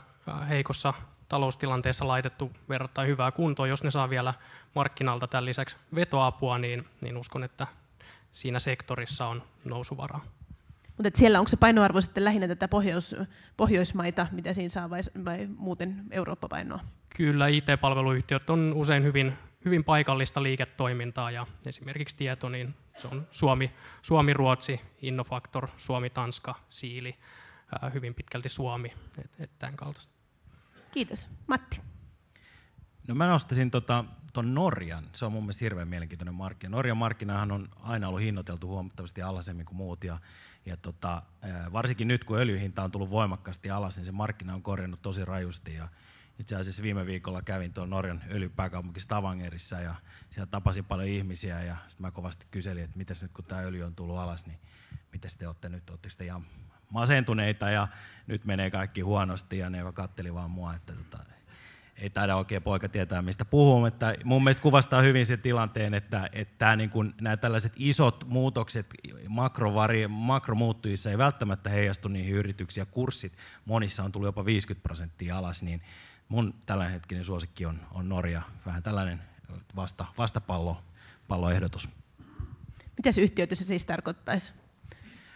heikossa taloustilanteessa laitettu verrattain hyvää kuntoa. Jos ne saa vielä markkinalta tämän lisäksi vetoapua, niin uskon, että siinä sektorissa on nousuvaraa. Mutta siellä onko se painoarvo sitten lähinnä tätä Pohjoismaita, mitä siinä saa, vai muuten Eurooppa-painoa? Kyllä, IT-palveluyhtiöt on usein hyvin hyvin paikallista liiketoimintaa ja esimerkiksi tieto, niin se on Suomi, Ruotsi, Innofactor, Suomi, Tanska, Siili, hyvin pitkälti Suomi, tämän kaltaista. Kiitos. Matti. No mä nostaisin ton Norjan. Se on mun mielestä hirveän mielenkiintoinen markkina. Norjan markkinahan on aina ollut hinnoiteltu huomattavasti alhaisemmin kuin muut. Ja varsinkin nyt, kun öljyhinta on tullut voimakkaasti alas, niin se markkina on korjannut tosi rajusti. Ja itse asiassa viime viikolla kävin tuon Norjan öljypääkaupunki Stavangerissa ja siellä tapasin paljon ihmisiä. Ja sitten mä kovasti kyselin, että mitäs nyt kun tämä öljy on tullut alas, niin mitäs te olette nyt? Oletteko te ihan masentuneita ja nyt menee kaikki huonosti? Ja ne katteli vaan mua, että ei taida oikein poika tietää, mistä puhuu, mutta mun mielestä kuvastaa hyvin sen tilanteen, että nämä tällaiset isot muutokset makromuuttujissa ei välttämättä heijastu niihin yrityksiin, ja kurssit monissa on tullut jopa 50% alas, niin mun tällainen hetkinen suosikki on Norja, vähän tällainen vastapalloehdotus. Mitä se yhtiötä se siis tarkoittaisi?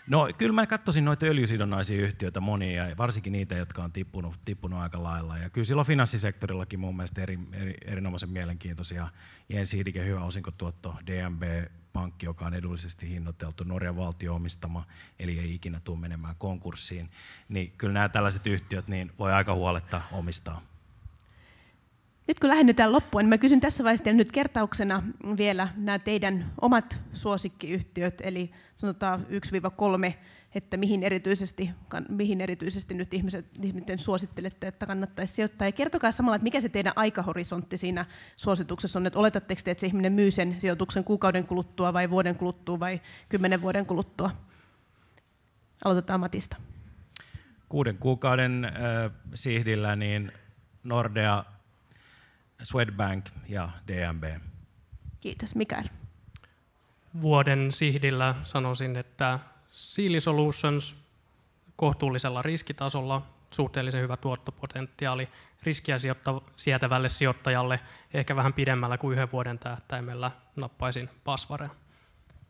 No kyllä mä katsoisin noita öljysidonnaisia yhtiöitä monia, ja varsinkin niitä, jotka on tippunut aika lailla. Ja kyllä silloin finanssisektorillakin mun mielestä erinomaisen mielenkiintoisia. Gjensidige, hyvä osinkotuotto, DNB-pankki, joka on edullisesti hinnoiteltu, Norjan valtio omistama, eli ei ikinä tule menemään konkurssiin. Niin kyllä nämä tällaiset yhtiöt niin voi aika huoletta omistaa. Nyt kun lähennytään loppuun, niin mä kysyn tässä vaiheessa nyt kertauksena vielä nämä teidän omat suosikkiyhtiöt, eli sanotaan 1-3, että mihin erityisesti nyt ihmisten suosittelette, että kannattaisi sijoittaa. Ja kertokaa samalla, että mikä se teidän aikahorisontti siinä suosituksessa on, että oletatteko te, että se ihminen myy sen sijoituksen kuukauden kuluttua vai vuoden kuluttua vai 10 vuoden kuluttua? Aloitetaan Matista. 6 kuukauden sihdillä niin Nordea, Swedbank ja DNB. Kiitos. Mikael. Vuoden sihdillä sanoisin, että Siili Solutions kohtuullisella riskitasolla, suhteellisen hyvä tuottopotentiaali, riskiä sietävälle sijoittajalle, ehkä vähän pidemmällä kuin 1 vuoden tähtäimellä nappaisin Baswarea.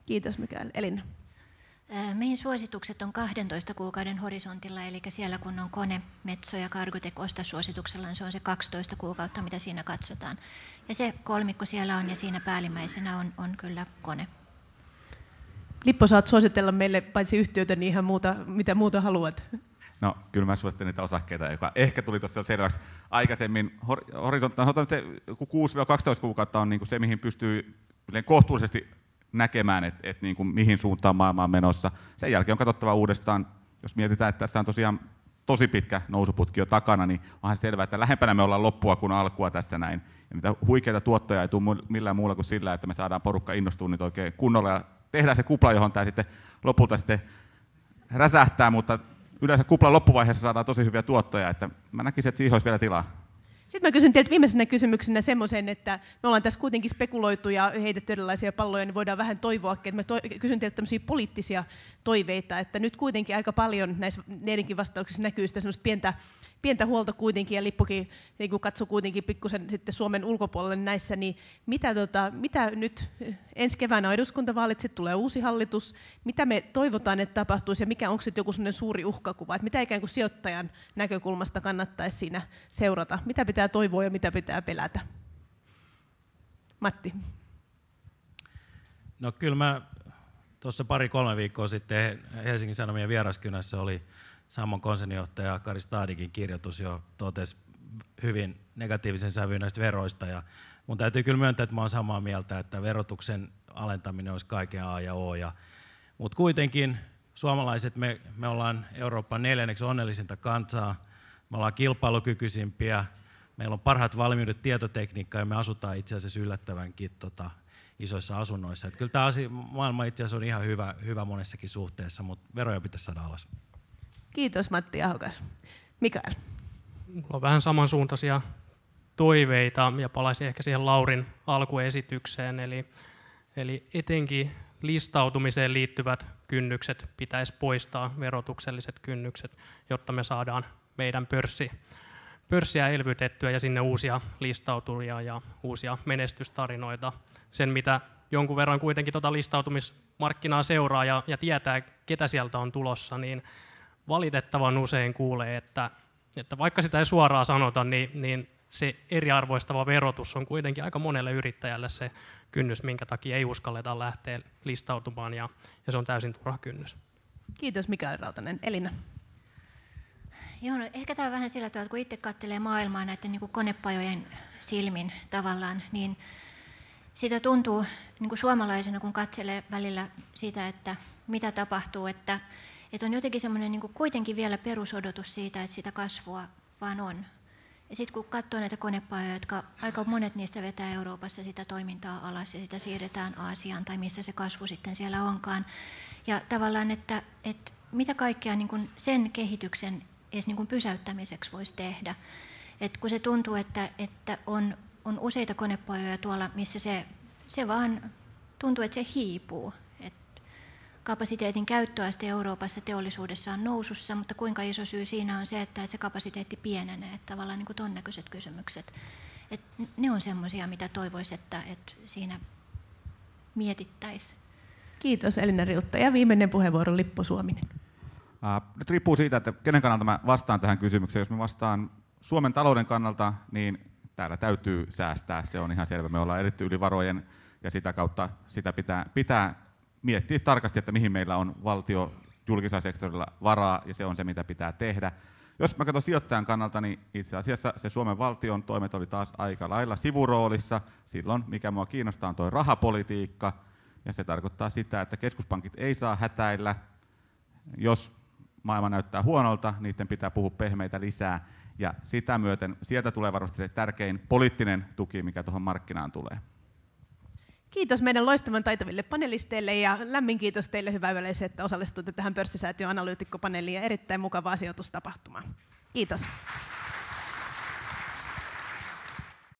Kiitos Mikael. Elina. Meidän suositukset on 12 kuukauden horisontilla, eli siellä kun on Kone, Metso ja Cargotec ostasuosituksella, niin se on se 12 kuukautta, mitä siinä katsotaan. Ja se kolmikko siellä on, ja siinä päällimmäisenä on kyllä Kone. Lippo, saat suositella meille paitsi yhtiöitä, niin ihan mitä muuta haluat. No, kyllä mä suosittelen niitä osakkeita, joka ehkä tuli tuossa selväksi aikaisemmin. Horisonttaan, se 6-12 kuukautta on niin kuin se, mihin pystyy kohtuullisesti näkemään, että niin kuin mihin suuntaan maailma on menossa. Sen jälkeen on katsottava uudestaan, jos mietitään, että tässä on tosiaan tosi pitkä nousuputki jo takana, niin onhan selvää, että lähempänä me ollaan loppua kuin alkua tässä näin. Ja mitä huikeita tuottoja ei tule millään muulla kuin sillä, että me saadaan porukka innostua nyt oikein kunnolla ja tehdään se kupla, johon tämä sitten lopulta sitten räsähtää, mutta yleensä kuplan loppuvaiheessa saadaan tosi hyviä tuottoja, että mä näkisin, että siihen olisi vielä tilaa. Sitten mä kysyn teiltä viimeisenä kysymyksenä semmoisen, että me ollaan tässä kuitenkin spekuloitu ja heitetty erilaisia palloja, niin voidaan vähän toivoakin. Että kysyn teiltä tämmöisiä poliittisia toiveita, että nyt kuitenkin aika paljon näissä neidänkin vastauksissa näkyy sitä semmoista pientä huolta kuitenkin, ja Lippokin niin kun katsoo kuitenkin pikkusen sitten Suomen ulkopuolelle näissä, niin mitä nyt ensi keväänä on eduskuntavaalit, sitten tulee uusi hallitus, mitä me toivotaan, että tapahtuisi, ja mikä onko sitten joku semmoinen suuri uhkakuva, että mitä ikään kuin sijoittajan näkökulmasta kannattaisi siinä seurata, mitä pitää toivoa ja mitä pitää pelätä? Matti. No kyllä mä tuossa 2-3 viikkoa sitten Helsingin Sanomien vieraskynässä oli Sammon konsernijohtaja Kari Stadikin kirjoitus jo totesi hyvin negatiivisen sävyyn näistä veroista. Ja mun täytyy kyllä myöntää, että mä olen samaa mieltä, että verotuksen alentaminen olisi kaiken A ja O. Mutta kuitenkin suomalaiset, me ollaan Euroopan 4. onnellisinta kansaa, me ollaan kilpailukykyisimpiä, meillä on parhaat valmiudet tietotekniikkaan ja me asutaan itse asiassa yllättävänkin isoissa asunnoissa. Että kyllä tämä maailma itse asiassa on ihan hyvä monessakin suhteessa, mutta veroja pitäisi saada alas. Kiitos Matti Ahokas. Mikael. Mulla on vähän samansuuntaisia toiveita ja palaisin ehkä siihen Laurin alkuesitykseen. Eli etenkin listautumiseen liittyvät kynnykset pitäisi poistaa, verotukselliset kynnykset, jotta me saadaan meidän pörssiä elvytettyä ja sinne uusia listautujia ja uusia menestystarinoita. Sen, mitä jonkun verran kuitenkin listautumismarkkinaa seuraa ja tietää, ketä sieltä on tulossa, niin valitettavan usein kuulee, että vaikka sitä ei suoraan sanota, niin se eriarvoistava verotus on kuitenkin aika monelle yrittäjälle se kynnys, minkä takia ei uskalleta lähteä listautumaan, ja se on täysin turha kynnys. Kiitos Mikael Rautanen. Elina. Joo, no ehkä tämä on vähän sillä tavalla, että kun itse katselee maailmaa näiden niin kuin konepajojen silmin tavallaan, niin siitä tuntuu niin kuin suomalaisena, kun katselee välillä sitä, että mitä tapahtuu, että on jotenkin semmoinen niin kuin kuitenkin vielä perusodotus siitä, että sitä kasvua vaan on. Ja sitten kun katsoo näitä konepajoja, jotka aika monet niistä vetää Euroopassa sitä toimintaa alas ja sitä siirretään Aasiaan tai missä se kasvu sitten siellä onkaan. Ja tavallaan, että mitä kaikkea niin kuin sen kehityksen edes niin kuin pysäyttämiseksi voisi tehdä. Et kun se tuntuu, että on useita konepajoja tuolla, missä se vaan tuntuu, että se hiipuu. Et kapasiteetin käyttöaste Euroopassa teollisuudessa on nousussa, mutta kuinka iso syy siinä on se, että se kapasiteetti pienenee. Että tavallaan niin kuin ton näköiset kysymykset. Et ne on semmoisia, mitä toivoisi, että siinä mietittäisiin. Kiitos Elina Riutta. Ja viimeinen puheenvuoro Lippo Suominen. Nyt riippuu siitä, että kenen kannalta mä vastaan tähän kysymykseen. Jos mä vastaan Suomen talouden kannalta, niin täällä täytyy säästää. Se on ihan selvä. Me ollaan edetty yli varojen ja sitä kautta sitä pitää miettiä tarkasti, että mihin meillä on valtio julkisella sektorilla varaa, ja se on se, mitä pitää tehdä. Jos mä katson sijoittajan kannalta, niin itse asiassa se Suomen valtion toimet oli taas aika lailla sivuroolissa. Silloin, mikä mua kiinnostaa, on tuo rahapolitiikka, ja se tarkoittaa sitä, että keskuspankit ei saa hätäillä. Jos maailma näyttää huonolta, niiden pitää puhua pehmeitä lisää, ja sitä myöten sieltä tulee varmasti se tärkein poliittinen tuki, mikä tuohon markkinaan tulee. Kiitos meidän loistavan taitaville panelisteille ja lämmin kiitos teille hyvä yleisö, että osallistuitte tähän Pörssisäätiön analyytikkopaneeliin ja erittäin mukavaa sijoitustapahtumaan. Kiitos.